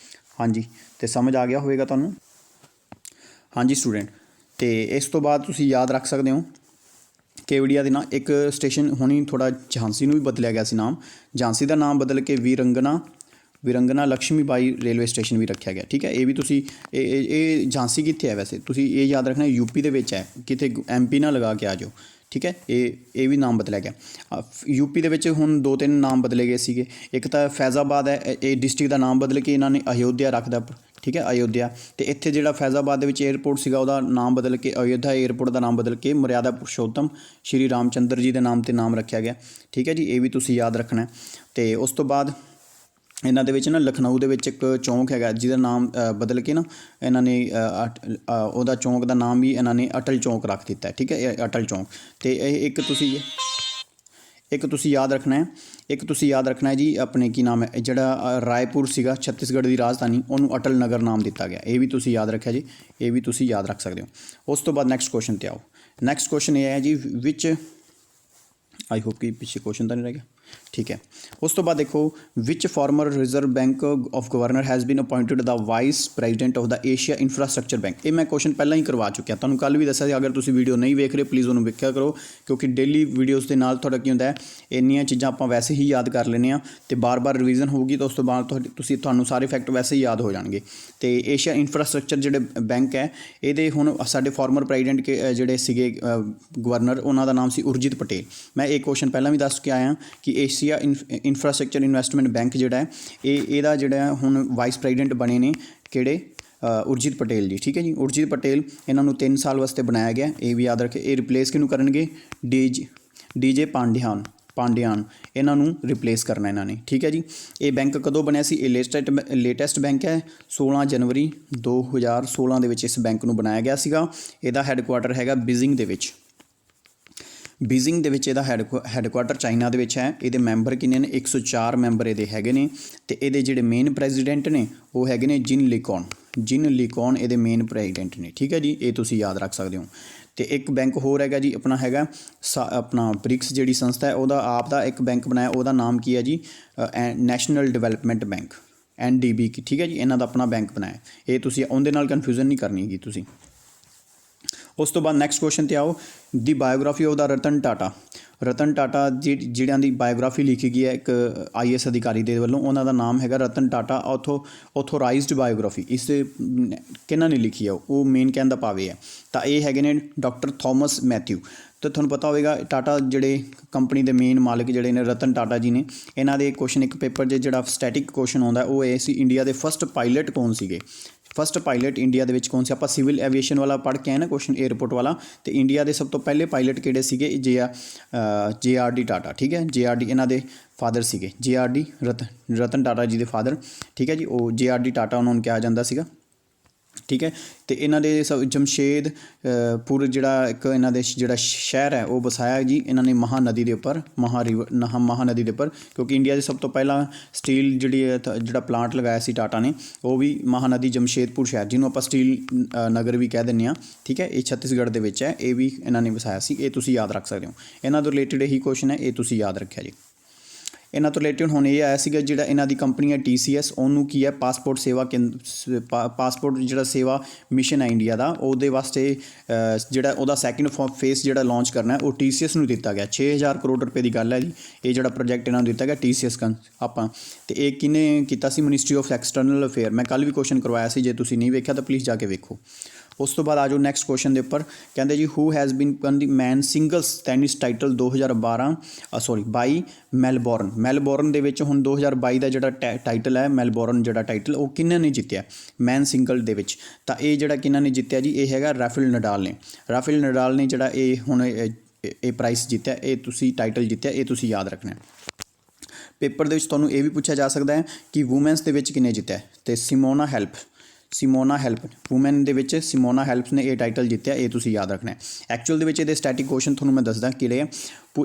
Speaker 1: ਹਾਂਜੀ, ਅਤੇ ਸਮਝ ਆ ਗਿਆ ਹੋਵੇਗਾ ਤੁਹਾਨੂੰ। ਹਾਂਜੀ ਸਟੂਡੈਂਟ, ਅਤੇ ਇਸ ਤੋਂ ਬਾਅਦ ਤੁਸੀਂ ਯਾਦ ਰੱਖ ਸਕਦੇ ਹੋ ਕੇਵੜੀਆ ਦੇ ਨਾਲ ਇੱਕ ਸਟੇਸ਼ਨ ਹੁਣੀ ਥੋੜ੍ਹਾ ਝਾਂਸੀ ਨੂੰ ਵੀ ਬਦਲਿਆ ਗਿਆ ਸੀ ਨਾਮ, ਝਾਂਸੀ ਦਾ ਨਾਮ ਬਦਲ ਕੇ ਵੀਰੰਗਨਾ ਲక్ష్ਮੀ ਬਾਈ ਰੇਲਵੇ ਸਟੇਸ਼ਨ ਵੀ ਰੱਖਿਆ ਗਿਆ। ਠੀਕ ਹੈ, ਇਹ ਵੀ ਤੁਸੀਂ ਇਹ ਝਾਂਸੀ ਕਿੱਥੇ ਹੈ? ਵੈਸੇ ਤੁਸੀਂ ਇਹ ਯਾਦ ਰੱਖਣਾ UP ਦੇ ਵਿੱਚ ਹੈ, ਕਿਤੇ MP ਨਾ ਲਗਾ ਕੇ ਆ ਜਾਓ। ਠੀਕ ਹੈ, ਇਹ ਵੀ ਨਾਮ ਬਦਲਿਆ ਗਿਆ। UP ਦੇ ਵਿੱਚ ਹੁਣ 2-3 ਨਾਮ ਬਦਲੇ ਗਏ ਸੀਗੇ। ਇੱਕ ਤਾਂ ਫੈਜ਼ਾਬਾਦ ਹੈ, ਇਹ ਡਿਸਟ੍ਰਿਕਟ ਦਾ ਨਾਮ ਬਦਲ ਕੇ ਇਹਨਾਂ ਨੇ ਅਯੋਧਿਆ ਰੱਖਦਾ। ਠੀਕ ਹੈ, ਅਯੋਧਿਆ। ਅਤੇ ਇੱਥੇ ਜਿਹੜਾ ਫੈਜ਼ਾਬਾਦ ਦੇ ਵਿੱਚ ਏਅਰਪੋਰਟ ਸੀਗਾ ਉਹਦਾ ਨਾਮ ਬਦਲ ਕੇ ਅਯੋਧਿਆ ਏਅਰਪੋਰਟ ਦਾ ਨਾਮ ਬਦਲ ਕੇ ਮਰਿਆਦਾ ਪੁਰਸ਼ੋਤਮ ਸ਼੍ਰੀ ਰਾਮ ਚੰਦਰ ਜੀ ਦੇ ਨਾਮ 'ਤੇ ਨਾਮ ਰੱਖਿਆ ਗਿਆ। ਠੀਕ ਹੈ ਜੀ, ਇਹ ਵੀ ਤੁਸੀਂ ਯਾਦ ਰੱਖਣਾ। ਅਤੇ ਉਸ ਤੋਂ ਬਾਅਦ ਇਹਨਾਂ ਦੇ ਵਿੱਚ ਨਾ ਲਖਨਊ ਦੇ ਵਿੱਚ ਇੱਕ ਚੌਂਕ ਹੈਗਾ ਜਿਹਦਾ ਨਾਮ ਬਦਲ ਕੇ ਨਾ ਇਹਨਾਂ ਨੇ ਉਹਦਾ ਚੌਂਕ ਦਾ ਨਾਮ ਵੀ ਇਹਨਾਂ ਨੇ ਅਟਲ ਚੌਂਕ ਰੱਖ ਦਿੱਤਾ। ਠੀਕ ਹੈ, ਇਹ ਅਟਲ ਚੌਂਕ। ਅਤੇ ਇਹ ਇੱਕ ਤੁਸੀਂ ਯਾਦ ਰੱਖਣਾ ਹੈ ਜੀ, ਆਪਣੇ ਕੀ ਨਾਮ ਹੈ, ਜਿਹੜਾ ਰਾਏਪੁਰ ਸੀਗਾ ਛੱਤੀਸਗੜ੍ਹ ਦੀ ਰਾਜਧਾਨੀ, ਉਹਨੂੰ ਅਟਲ ਨਗਰ ਨਾਮ ਦਿੱਤਾ ਗਿਆ। ਇਹ ਵੀ ਤੁਸੀਂ ਯਾਦ ਰੱਖਿਆ ਜੀ, ਇਹ ਵੀ ਤੁਸੀਂ ਯਾਦ ਰੱਖ ਸਕਦੇ ਹੋ। ਉਸ ਤੋਂ ਬਾਅਦ ਨੈਕਸਟ ਕੁਐਸਚਨ 'ਤੇ ਆਓ। ਨੈਕਸਟ ਕੁਐਸਚਨ ਇਹ ਹੈ ਜੀ, ਆਈ ਹੋਪ ਕਿ ਪਿੱਛੇ ਕੁਐਸਚਨ ਤਾਂ ਨਹੀਂ ਰਹਿ ਗਿਆ। ਠੀਕ ਹੈ, ਉਸ ਤੋਂ ਬਾਅਦ ਦੇਖੋ, which former reserve bank of governor has been appointed the vice president of the Asia infrastructure bank. ਇਹ ਮੈਂ ਕੁਐਸਚਨ ਪਹਿਲਾਂ ਹੀ ਕਰਵਾ ਚੁੱਕਿਆ, ਤੁਹਾਨੂੰ ਕੱਲ੍ਹ ਵੀ ਦੱਸਿਆ ਸੀ। ਅਗਰ ਤੁਸੀਂ ਵੀਡੀਓ ਨਹੀਂ ਵੇਖ ਰਹੇ ਪਲੀਜ਼ ਉਹਨੂੰ ਵੇਖਿਆ ਕਰੋ, ਕਿਉਂਕਿ ਡੇਲੀ ਵੀਡੀਓਜ਼ ਦੇ ਨਾਲ ਤੁਹਾਡਾ ਕੀ ਹੁੰਦਾ ਹੈ, ਇੰਨੀਆਂ ਚੀਜ਼ਾਂ ਆਪਾਂ ਵੈਸੇ ਹੀ ਯਾਦ ਕਰ ਲੈਂਦੇ ਹਾਂ ਅਤੇ ਬਾਰ-ਬਾਰ ਰਿਵੀਜ਼ਨ ਹੋਊਗੀ ਤਾਂ ਉਸ ਤੋਂ ਬਾਅਦ ਤੁਹਾਨੂੰ ਸਾਰੇ ਫੈਕਟ ਵੈਸੇ ਹੀ ਯਾਦ ਹੋ ਜਾਣਗੇ। ਅਤੇ ਏਸ਼ੀਆ ਇਨਫਰਾਸਟਰਕਚਰ ਜਿਹੜੇ ਬੈਂਕ ਹੈ, ਇਹਦੇ ਹੁਣ ਸਾਡੇ ਫਾਰਮਰ ਪ੍ਰੈਜ਼ੀਡੈਂਟ ਜਿਹੜੇ ਸੀਗੇ ਗਵਰਨਰ, ਉਹਨਾਂ ਦਾ ਨਾਮ ਸੀ ਉਰਜਿਤ ਪਟੇਲ। ਮੈਂ ਇਹ ਕੁਐਸਚਨ ਪਹਿਲਾਂ ਵੀ ਦੱਸ ਕੇ ਆਇਆ ਕਿ ਏਸ਼ੀਆ ਇਨਫਰਾਸਟਰਕਚਰ ਇਨਵੈਸਟਮੈਂਟ ਬੈਂਕ ਜਿਹੜਾ ਹੈ ਇਹਦਾ ਜਿਹੜਾ ਹੁਣ ਵਾਈਸ ਪ੍ਰੈਜ਼ੀਡੈਂਟ ਬਣੇ ਨੇ ਕਿਹੜੇ? ਉਰਜਿਤ ਪਟੇਲ ਜੀ। ਠੀਕ ਹੈ ਜੀ, ਉਰਜਿਤ ਪਟੇਲ। ਇਹਨਾਂ ਨੂੰ 3 ਸਾਲ ਵਾਸਤੇ ਬਣਾਇਆ ਗਿਆ, ਇਹ ਵੀ ਯਾਦ ਰੱਖੇ। ਇਹ ਰਿਪਲੇਸ ਕਿਹਨੂੰ ਕਰਨਗੇ? DJ ਪਾਂਡਿਆਨ ਇਹਨਾਂ ਨੂੰ ਰਿਪਲੇਸ ਕਰਨਾ ਇਹਨਾਂ ਨੇ। ਠੀਕ ਹੈ ਜੀ, ਇਹ ਬੈਂਕ ਕਦੋਂ ਬਣਿਆ ਸੀ? ਇਹ ਲੇਟੈਸਟ ਬੈਂਕ ਹੈ, 16 ਜਨਵਰੀ 2016 ਦੇ ਵਿੱਚ ਇਸ ਬੈਂਕ ਨੂੰ ਬਣਾਇਆ ਗਿਆ ਸੀਗਾ। ਇਹਦਾ ਹੈੱਡਕੁਆਟਰ ਹੈਗਾ ਬੀਜ਼ਿੰਗ ਦੇ ਵਿੱਚ ਇਹਦਾ ਹੈੱਡਕੁਆਟਰ ਚਾਈਨਾ ਦੇ ਵਿੱਚ ਹੈ। ਇਹਦੇ ਮੈਂਬਰ ਕਿੰਨੇ ਨੇ? 104 ਮੈਂਬਰ ਇਹਦੇ ਹੈਗੇ ਨੇ। ਅਤੇ ਇਹਦੇ ਜਿਹੜੇ ਮੇਨ ਪ੍ਰੈਜ਼ੀਡੈਂਟ ਨੇ ਉਹ ਹੈਗੇ ਨੇ ਜਿਨ ਲੀਕੌਨ ਇਹਦੇ ਮੇਨ ਪ੍ਰੈਜ਼ੀਡੈਂਟ ਨੇ। ਠੀਕ ਹੈ ਜੀ, ਇਹ ਤੁਸੀਂ ਯਾਦ ਰੱਖ ਸਕਦੇ ਹੋ। ਅਤੇ ਇੱਕ ਬੈਂਕ ਹੋਰ ਹੈਗਾ ਜੀ, ਆਪਣਾ ਬ੍ਰਿਕਸ ਜਿਹੜੀ ਸੰਸਥਾ ਹੈ ਉਹਦਾ ਆਪ ਦਾ ਇੱਕ ਬੈਂਕ ਬਣਾਇਆ, ਉਹਦਾ ਨਾਮ ਕੀ ਹੈ ਜੀ? National development bank, NDB। ਠੀਕ ਹੈ ਜੀ, ਇਹਨਾਂ ਦਾ ਆਪਣਾ ਬੈਂਕ ਬਣਾਇਆ। ਇਹ ਤੁਸੀਂ ਉਹਦੇ ਨਾਲ ਕਨਫਿਊਜ਼ਨ ਨਹੀਂ ਕਰਨੀ ਹੈਗੀ ਤੁਸੀਂ। ਉਸ ਤੋਂ ਬਾਅਦ ਨੈਕਸਟ ਕੁਐਸਚਨ 'ਤੇ ਆਓ। ਦੀ biography of the Ratan Tata ਜਿਹੜਿਆਂ the biography ਲਿਖੀ ਗਈ ਹੈ ਇੱਕ IAS ਅਧਿਕਾਰੀ ਦੇ ਵੱਲੋਂ, ਉਹਨਾਂ ਦਾ ਨਾਮ ਹੈਗਾ ਰਤਨ ਟਾਟਾ ਆਥੋਰਾਈਜ਼ਡ ਬਾਇਓਗ੍ਰਾਫੀ। ਇਸ ਕਿਹਨਾਂ ਨੇ ਲਿਖੀ ਹੈ? ਉਹ ਮੇਨ ਕਹਿਣ ਦਾ ਭਾਵ ਇਹ ਹੈ। ਤਾਂ ਇਹ ਹੈਗੇ ਨੇ ਡਾਕਟਰ ਥੋਮਸ ਮੈਥਿਊ। ਤਾਂ ਤੁਹਾਨੂੰ ਪਤਾ ਹੋਵੇਗਾ ਟਾਟਾ ਜਿਹੜੇ ਕੰਪਨੀ ਦੇ ਮੇਨ ਮਾਲਕ ਜਿਹੜੇ ਨੇ ਰਤਨ ਟਾਟਾ ਜੀ ਨੇ, ਇਹਨਾਂ ਦੇ ਕੁਐਸਚਨ ਇੱਕ ਪੇਪਰ 'ਚ ਜਿਹੜਾ ਸਟੈਟਿਕ ਕੁਐਸਚਨ ਆਉਂਦਾ ਉਹ ਇਹ ਸੀ, ਇੰਡੀਆ ਦੇ ਫਸਟ ਪਾਇਲਟ ਕੌਣ ਸੀਗੇ? ਫਸਟ ਪਾਇਲਟ ਇੰਡੀਆ ਦੇ ਵਿੱਚ ਕੌਣ ਸੀ? ਆਪਾਂ ਸਿਵਲ ਐਵੀਏਸ਼ਨ ਵਾਲਾ ਪੜ੍ਹ ਕੇ ਆਏ ਨਾ ਕੁਐਸਚਨ, ਏਅਰਪੋਰਟ ਵਾਲਾ। ਅਤੇ ਇੰਡੀਆ ਦੇ ਸਭ ਤੋਂ ਪਹਿਲੇ ਪਾਇਲਟ ਕਿਹੜੇ ਸੀਗੇ? JRD ਟਾਟਾ। ਠੀਕ ਹੈ, JRD ਇਹਨਾਂ ਦੇ ਫਾਦਰ ਸੀਗੇ, JRD ਰਤਨ ਟਾਟਾ ਜੀ ਦੇ ਫਾਦਰ। ਠੀਕ ਹੈ ਜੀ, ਉਹ JRD ਟਾਟਾ ਉਹਨਾਂ ਨੂੰ ਕਿਹਾ ਜਾਂਦਾ ਸੀਗਾ। ਠੀਕ ਹੈ, ਅਤੇ ਇਹਨਾਂ ਦੇ ਜਮਸ਼ੇਦਪੁਰ ਜਿਹੜਾ ਇੱਕ ਇਹਨਾਂ ਦੇ ਜਿਹੜਾ ਸ਼ਹਿਰ ਹੈ ਉਹ ਵਸਾਇਆ ਜੀ ਇਹਨਾਂ ਨੇ ਮਹਾਨਦੀ ਦੇ ਉੱਪਰ, ਮਹਾਨਦੀ ਦੇ ਉੱਪਰ, ਕਿਉਂਕਿ ਇੰਡੀਆ ਦੇ ਸਭ ਤੋਂ ਪਹਿਲਾਂ ਸਟੀਲ ਜਿਹੜਾ ਪਲਾਂਟ ਲਗਾਇਆ ਸੀ ਟਾਟਾ ਨੇ, ਉਹ ਵੀ ਮਹਾਨਦੀ ਜਮਸ਼ੇਦਪੁਰ ਸ਼ਹਿਰ, ਜਿਹਨੂੰ ਆਪਾਂ ਸਟੀਲ ਨਗਰ ਵੀ ਕਹਿ ਦਿੰਦੇ ਹਾਂ। ਠੀਕ ਹੈ, ਇਹ ਛੱਤੀਸਗੜ੍ਹ ਦੇ ਵਿੱਚ ਹੈ, ਇਹ ਵੀ ਇਹਨਾਂ ਨੇ ਵਸਾਇਆ ਸੀ। ਇਹ ਤੁਸੀਂ ਯਾਦ ਰੱਖ ਸਕਦੇ ਹੋ। ਇਹਨਾਂ ਤੋਂ ਰਿਲੇਟਿਡ ਇਹੀ ਕੁਐਸਚਨ ਹੈ, ਇਹ ਤੁਸੀਂ ਯਾਦ ਰੱਖਿਆ ਜੀ। ਇਹਨਾਂ ਤੋਂ ਰਿਲੇਟਿਡ ਹੁਣ ਇਹ ਆਇਆ ਸੀਗਾ ਜਿਹੜਾ ਇਹਨਾਂ ਦੀ ਕੰਪਨੀ ਹੈ TCS, ਉਹਨੂੰ ਕੀ ਹੈ ਪਾਸਪੋਰਟ ਸੇਵਾ ਪਾਸਪੋਰਟ ਜਿਹੜਾ ਸੇਵਾ ਮਿਸ਼ਨ ਹੈ ਇੰਡੀਆ ਦਾ, ਉਹਦੇ ਵਾਸਤੇ ਜਿਹੜਾ ਉਹਦਾ ਸੈਕਿੰਡ ਫੇਸ ਜਿਹੜਾ ਲਾਂਚ ਕਰਨਾ ਉਹ TCS ਨੂੰ ਦਿੱਤਾ ਗਿਆ। 6000 ਕਰੋੜ ਰੁਪਏ ਦੀ ਗੱਲ ਹੈ ਜੀ, ਇਹ ਜਿਹੜਾ ਪ੍ਰੋਜੈਕਟ ਇਹਨਾਂ ਨੂੰ ਦਿੱਤਾ ਗਿਆ TCS ਆਪਾਂ। ਤੇ ਇਹ ਕਿਹਨੇ ਕੀਤਾ ਸੀ? Ministry of external affair. ਮੈਂ ਕੱਲ੍ਹ ਵੀ ਕੁਐਸਚਨ ਕਰਵਾਇਆ ਸੀ, ਜੇ ਤੁਸੀਂ ਨਹੀਂ ਵੇਖਿਆ ਤਾਂ ਪਲੀਜ਼ ਜਾ ਕੇ ਵੇਖੋ। ਉਸ ਤੋਂ ਬਾਅਦ ਆ ਜਾਓ ਨੈਕਸਟ ਕੁਐਸਚਨ ਦੇ ਉੱਪਰ। ਕਹਿੰਦੇ ਜੀ who has been one the man singles tennis title 22 Melbourne ਦੇ ਵਿੱਚ ਹੁਣ 2022 ਦਾ ਜਿਹੜਾ ਟਾਈਟਲ ਹੈ ਮੈਲਬੌਰਨ ਜਿਹੜਾ ਟਾਈਟਲ ਉਹ ਕਿਹਨਾਂ ਨੇ ਜਿੱਤਿਆ ਮੈਨ ਸਿੰਗਲ ਦੇ ਵਿੱਚ? ਤਾਂ ਇਹ ਜਿਹੜਾ ਕਿਹਨਾਂ ਨੇ ਜਿੱਤਿਆ ਜੀ, ਇਹ ਹੈਗਾ ਰਾਫੇਲ ਨਡਾਲ ਨੇ। ਰਾਫੇਲ ਨਡਾਲ ਨੇ ਜਿਹੜਾ ਇਹ ਹੁਣ ਇਹ ਪ੍ਰਾਈਜ਼ ਜਿੱਤਿਆ, ਇਹ ਤੁਸੀਂ ਟਾਈਟਲ ਜਿੱਤਿਆ, ਇਹ ਤੁਸੀਂ ਯਾਦ ਰੱਖਣਾ। ਪੇਪਰ ਦੇ ਵਿੱਚ ਤੁਹਾਨੂੰ ਇਹ ਵੀ ਪੁੱਛਿਆ ਜਾ ਸਕਦਾ ਹੈ ਕਿ ਵੂਮੈਨਸ ਦੇ ਵਿੱਚ ਕਿਹਨੇ ਜਿੱਤਿਆ, ਤੇ ਸਿਮੋਨਾ ਹੈਲਪ ਵੂਮੈਨ ਦੇ ਵਿੱਚ ਸਿਮੋਨਾ ਹੈਲਪਸ ਨੇ ਇਹ ਟਾਈਟਲ ਜਿੱਤਿਆ, ਇਹ ਤੁਸੀਂ ਯਾਦ ਰੱਖਣਾ। ਐਕਚੁਅਲ ਦੇ ਵਿੱਚ ਇਹਦੇ ਸਟੈਟਿਕ ਕੁਐਸਚਨ ਤੁਹਾਨੂੰ ਮੈਂ ਦੱਸਦਾ ਕਿਹੜੇ ਆ।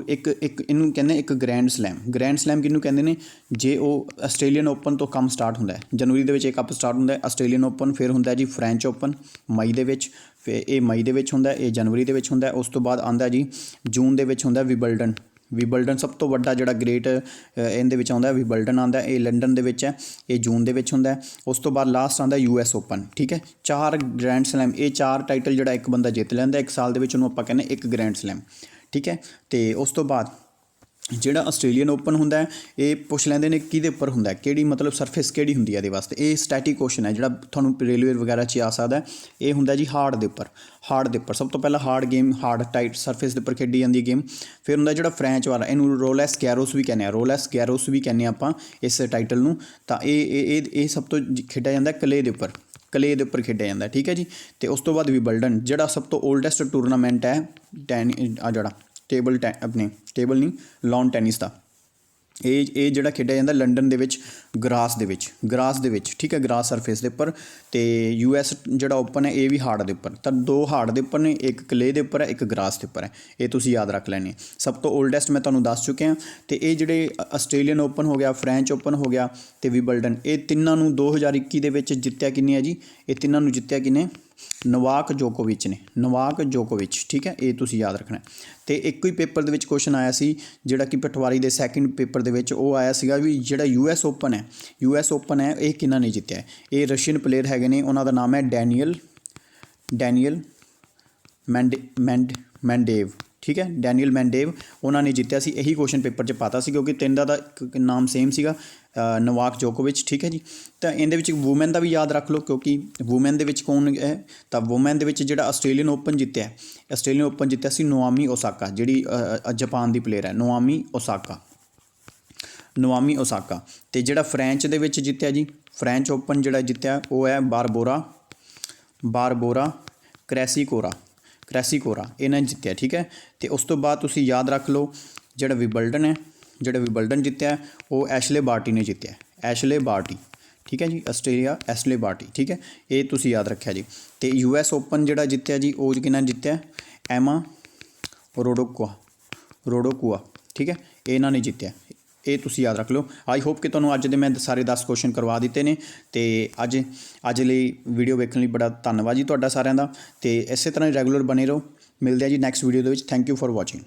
Speaker 1: ਇੱਕ ਇਹਨੂੰ ਕਹਿੰਦੇ ਇੱਕ ਗ੍ਰੈਂਡ ਸਲੈਮ ਕਿਹਨੂੰ ਕਹਿੰਦੇ ਨੇ? ਜੇ ਉਹ ਆਸਟ੍ਰੇਲੀਅਨ ਓਪਨ ਤੋਂ ਕੰਮ ਸਟਾਰਟ ਹੁੰਦਾ ਹੈ, ਜਨਵਰੀ ਦੇ ਵਿੱਚ ਇਹ ਕੱਪ ਸਟਾਰਟ ਹੁੰਦਾ ਹੈ ਆਸਟ੍ਰੇਲੀਅਨ ਓਪਨ, ਫਿਰ ਹੁੰਦਾ ਜੀ ਫ੍ਰੈਂਚ ਓਪਨ ਮਈ ਦੇ ਵਿੱਚ, ਫਿਰ ਇਹ ਮਈ ਦੇ ਵਿੱਚ ਹੁੰਦਾ, ਇਹ ਜਨਵਰੀ ਦੇ ਵਿੱਚ ਹੁੰਦਾ। ਉਸ ਤੋਂ ਬਾਅਦ ਆਉਂਦਾ ਜੀ ਜੂਨ ਦੇ ਵਿੱਚ ਹੁੰਦਾ ਵਿਬਲਡਨ ਸਭ ਤੋਂ ਵੱਡਾ ਜਿਹੜਾ ਗ੍ਰੇਟ ਇਹਦੇ ਵਿੱਚ ਆਉਂਦਾ ਵਿਬਲਡਨ ਆਉਂਦਾ, ਇਹ ਲੰਡਨ ਦੇ ਵਿੱਚ ਹੈ, ਇਹ ਜੂਨ ਦੇ ਵਿੱਚ ਹੁੰਦਾ। ਉਸ ਤੋਂ ਬਾਅਦ ਲਾਸਟ ਆਉਂਦਾ US ਓਪਨ। ਠੀਕ ਹੈ, 4 ਗ੍ਰੈਂਡ ਸਲੈਮ, ਇਹ 4 ਟਾਈਟਲ ਜਿਹੜਾ ਇੱਕ ਬੰਦਾ ਜਿੱਤ ਲੈਂਦਾ ਇੱਕ ਸਾਲ ਦੇ ਵਿੱਚ, ਉਹਨੂੰ ਆਪਾਂ ਕਹਿੰਦੇ ਇੱਕ ਗ੍ਰੈਂਡ ਸਲੈਮ। ਠੀਕ ਹੈ, ਤੇ ਉਸ ਤੋਂ ਬਾਅਦ ਜਿਹੜਾ ਆਸਟ੍ਰੇਲੀਅਨ ਓਪਨ ਹੁੰਦਾ ਇਹ ਪੁੱਛ ਲੈਂਦੇ ਨੇ ਕਿਹਦੇ ਉੱਪਰ ਹੁੰਦਾ, ਕਿਹੜੀ ਮਤਲਬ ਸਰਫੇਸ ਕਿਹੜੀ ਹੁੰਦੀ ਹੈ ਇਹਦੇ ਵਾਸਤੇ। ਇਹ ਸਟੈਟਿਕ ਕੁਐਸਚਨ ਹੈ ਜਿਹੜਾ ਤੁਹਾਨੂੰ ਰੇਲਵੇ ਵਗੈਰਾ 'ਚ ਆ ਸਕਦਾ। ਇਹ ਹੁੰਦਾ ਜੀ ਹਾਰਡ ਦੇ ਉੱਪਰ ਸਭ ਤੋਂ ਪਹਿਲਾਂ ਹਾਰਡ ਟਾਈਟ ਸਰਫੇਸ ਦੇ ਉੱਪਰ ਖੇਡੀ ਜਾਂਦੀ ਗੇਮ। ਫਿਰ ਹੁੰਦਾ ਜਿਹੜਾ ਫ੍ਰੈਂਚ ਵਾਲਾ, ਇਹਨੂੰ ਰੋਲੈਸ ਗੈਰੋਸ ਵੀ ਕਹਿੰਦੇ ਆ ਆਪਾਂ ਇਸ ਟਾਈਟਲ ਨੂੰ। ਤਾਂ ਇਹ ਸਭ ਤੋਂ ਖੇਡਿਆ ਜਾਂਦਾ ਕਲੇ ਦੇ ਉੱਪਰ ਖੇਡਿਆ ਜਾਂਦਾ। ਠੀਕ ਹੈ ਜੀ, ਤੇ ਉਸ ਤੋਂ ਬਾਅਦ ਵਿਬਲਡਨ ਜਿਹੜਾ ਸਭ ਤੋਂ ਓਲਡੈਸਟ ਟੂਰਨਾਮੈਂਟ ਹੈ ਜਿਹੜਾ ਟੇਬਲ ਨਹੀਂ ਲੌਨ ਟੈਨਿਸ ਦਾ, ਇਹ ਜਿਹੜਾ ਖੇਡਿਆ ਜਾਂਦਾ ਲੰਡਨ ਦੇ ਵਿੱਚ ਗਰਾਸ ਦੇ ਵਿੱਚ। ਠੀਕ ਹੈ, ਗਰਾਸ ਸਰਫੇਸ ਦੇ ਉੱਪਰ। ਤੇ US ਜਿਹੜਾ ਓਪਨ ਹੈ ਇਹ ਵੀ ਹਾਰਡ ਦੇ ਉੱਪਰ। ਤਾਂ 2 ਹਾਰਡ ਦੇ ਉੱਪਰ ਨੇ, ਇੱਕ ਕਲੇ ਦੇ ਉੱਪਰ ਹੈ, ਇੱਕ ਗਰਾਸ ਦੇ ਉੱਪਰ ਹੈ, ਇਹ ਤੁਸੀਂ ਯਾਦ ਰੱਖ ਲੈਣੇ। ਸਭ ਤੋਂ ਓਲਡੈਸਟ ਮੈਂ ਤੁਹਾਨੂੰ ਦੱਸ ਚੁੱਕਿਆ। ਤੇ ਇਹ ਜਿਹੜੇ ਆਸਟ੍ਰੇਲੀਅਨ ਓਪਨ ਹੋ ਗਿਆ, ਫ੍ਰੈਂਚ ਓਪਨ ਹੋ ਗਿਆ ਤੇ ਵਿਬਲਡਨ, ਇਹ ਤਿੰਨਾਂ ਨੂੰ 2021 ਦੇ ਵਿੱਚ ਜਿੱਤਿਆ ਕਿੰਨੇ ਹੈ ਜੀ? ਇਹ ਤਿੰਨਾਂ ਨੂੰ ਜਿੱਤਿਆ ਕਿੰਨੇ? ਨੋਵਾਕ ਜੋਕੋਵਿਚ। ਠੀਕ ਹੈ, ਇਹ ਤੁਸੀਂ ਯਾਦ ਰੱਖਣਾ। ਤੇ ਇੱਕ ਹੀ ਪੇਪਰ ਦੇ ਵਿੱਚ ਕੁਐਸਚਨ ਆਇਆ ਸੀ ਜਿਹੜਾ ਕਿ ਪਟਵਾਰੀ ਦੇ ਸੈਕਿੰਡ ਪੇਪਰ ਦੇ ਵਿੱਚ, ਉਹ ਆਇਆ ਸੀਗਾ ਵੀ ਜਿਹੜਾ US ਓਪਨ ਹੈ ਇਹ ਕਿਹਨਾਂ ਨੇ ਜਿੱਤਿਆ? ਇਹ ਰਸ਼ੀਅਨ ਪਲੇਅਰ ਹੈਗੇ ਨੇ, ਉਹਨਾਂ ਦਾ ਨਾਮ ਹੈ ਡੈਨੀਅਲ ਮੈਂਡੇਵ। ਠੀਕ ਹੈ, ਡੈਨੀਅਲ ਮੈਂਡੇਵ, ਉਹਨਾਂ ਨੇ ਜਿੱਤਿਆ ਸੀ। ਇਹੀ ਕੁਐਸਚਨ ਪੇਪਰ 'ਚ ਪਾਤਾ ਸੀ ਕਿਉਂਕਿ ਤਿੰਨ ਦਾ ਨਾਮ ਸੇਮ ਸੀਗਾ, ਨੋਵਾਕ ਜੋਕੋਵਿਚ। ਠੀਕ ਹੈ ਜੀ, ਤਾਂ ਇਹਦੇ ਵਿੱਚ ਵੂਮੈਨ ਦਾ ਵੀ ਯਾਦ ਰੱਖ ਲਓ ਕਿਉਂਕਿ ਵੂਮੈਨ ਦੇ ਵਿੱਚ ਕੌਣ ਹੈ? ਤਾਂ ਵੂਮੈਨ ਦੇ ਵਿੱਚ ਜਿਹੜਾ ਆਸਟ੍ਰੇਲੀਅਨ ਓਪਨ ਜਿੱਤਿਆ ਸੀ ਨੋਆਮੀ ਓਸਾਕਾ, ਜਿਹੜੀ ਜਾਪਾਨ ਦੀ ਪਲੇਅਰ ਹੈ, ਨੋਆਮੀ ਓਸਾਕਾ। ਤੇ ਜਿਹੜਾ ਫ੍ਰੈਂਚ ਦੇ ਵਿੱਚ ਜਿੱਤਿਆ ਜੀ, ਫ੍ਰੈਂਚ ਓਪਨ ਜਿਹੜਾ ਜਿੱਤਿਆ ਉਹ ਹੈ ਬਾਰਬੋਰਾ ਕ੍ਰੈਸੀਕੋਰਾ, ਇਹਨਾਂ ਨੇ ਜਿੱਤਿਆ। ਠੀਕ ਹੈ, ਤੇ ਉਸ ਤੋਂ ਬਾਅਦ ਤੁਸੀਂ ਯਾਦ ਰੱਖ ਲਓ ਜਿਹੜਾ ਵਿਬਲਡਨ ਜਿੱਤਿਆ ਉਹ ਐਸ਼ਲੇ ਬਾਰਟੀ ਨੇ ਜਿੱਤਿਆ, ਠੀਕ ਹੈ ਜੀ, ਆਸਟ੍ਰੇਲੀਆ ਐਸ਼ਲੇ ਬਾਰਟੀ। ਠੀਕ ਹੈ, ਇਹ ਤੁਸੀਂ ਯਾਦ ਰੱਖਿਆ ਜੀ। ਤੇ US ਓਪਨ ਜਿਹੜਾ ਜਿੱਤਿਆ ਜੀ ਉਹ ਕਿਹਨਾਂ ਜਿੱਤਿਆ? ਐਮਾ ਰੋਡੋਕੂਆ। ਠੀਕ ਹੈ, ਇਹਨਾਂ ਨੇ ਜਿੱਤਿਆ, ਇਹ ਤੁਸੀਂ ਯਾਦ ਰੱਖ ਲਓ। ਆਈ ਹੋਪ ਕਿ ਤੁਹਾਨੂੰ ਅੱਜ ਦੇ ਮੈਂ ਸਾਰੇ 10 ਕੁਐਸਚਨ ਕਰਵਾ ਦਿੱਤੇ ਨੇ। ਤੇ ਅੱਜ ਲਈ ਵੀਡੀਓ ਵੇਖਣ ਲਈ ਬੜਾ ਧੰਨਵਾਦ ਜੀ ਤੁਹਾਡਾ ਸਾਰਿਆਂ ਦਾ। ਤੇ ਇਸੇ ਤਰ੍ਹਾਂ ਰੈਗੂਲਰ ਬਣੇ ਰਹੋ। ਮਿਲਦੇ ਆ ਜੀ ਨੈਕਸਟ ਵੀਡੀਓ ਦੇ ਵਿੱਚ। Thank you for watching.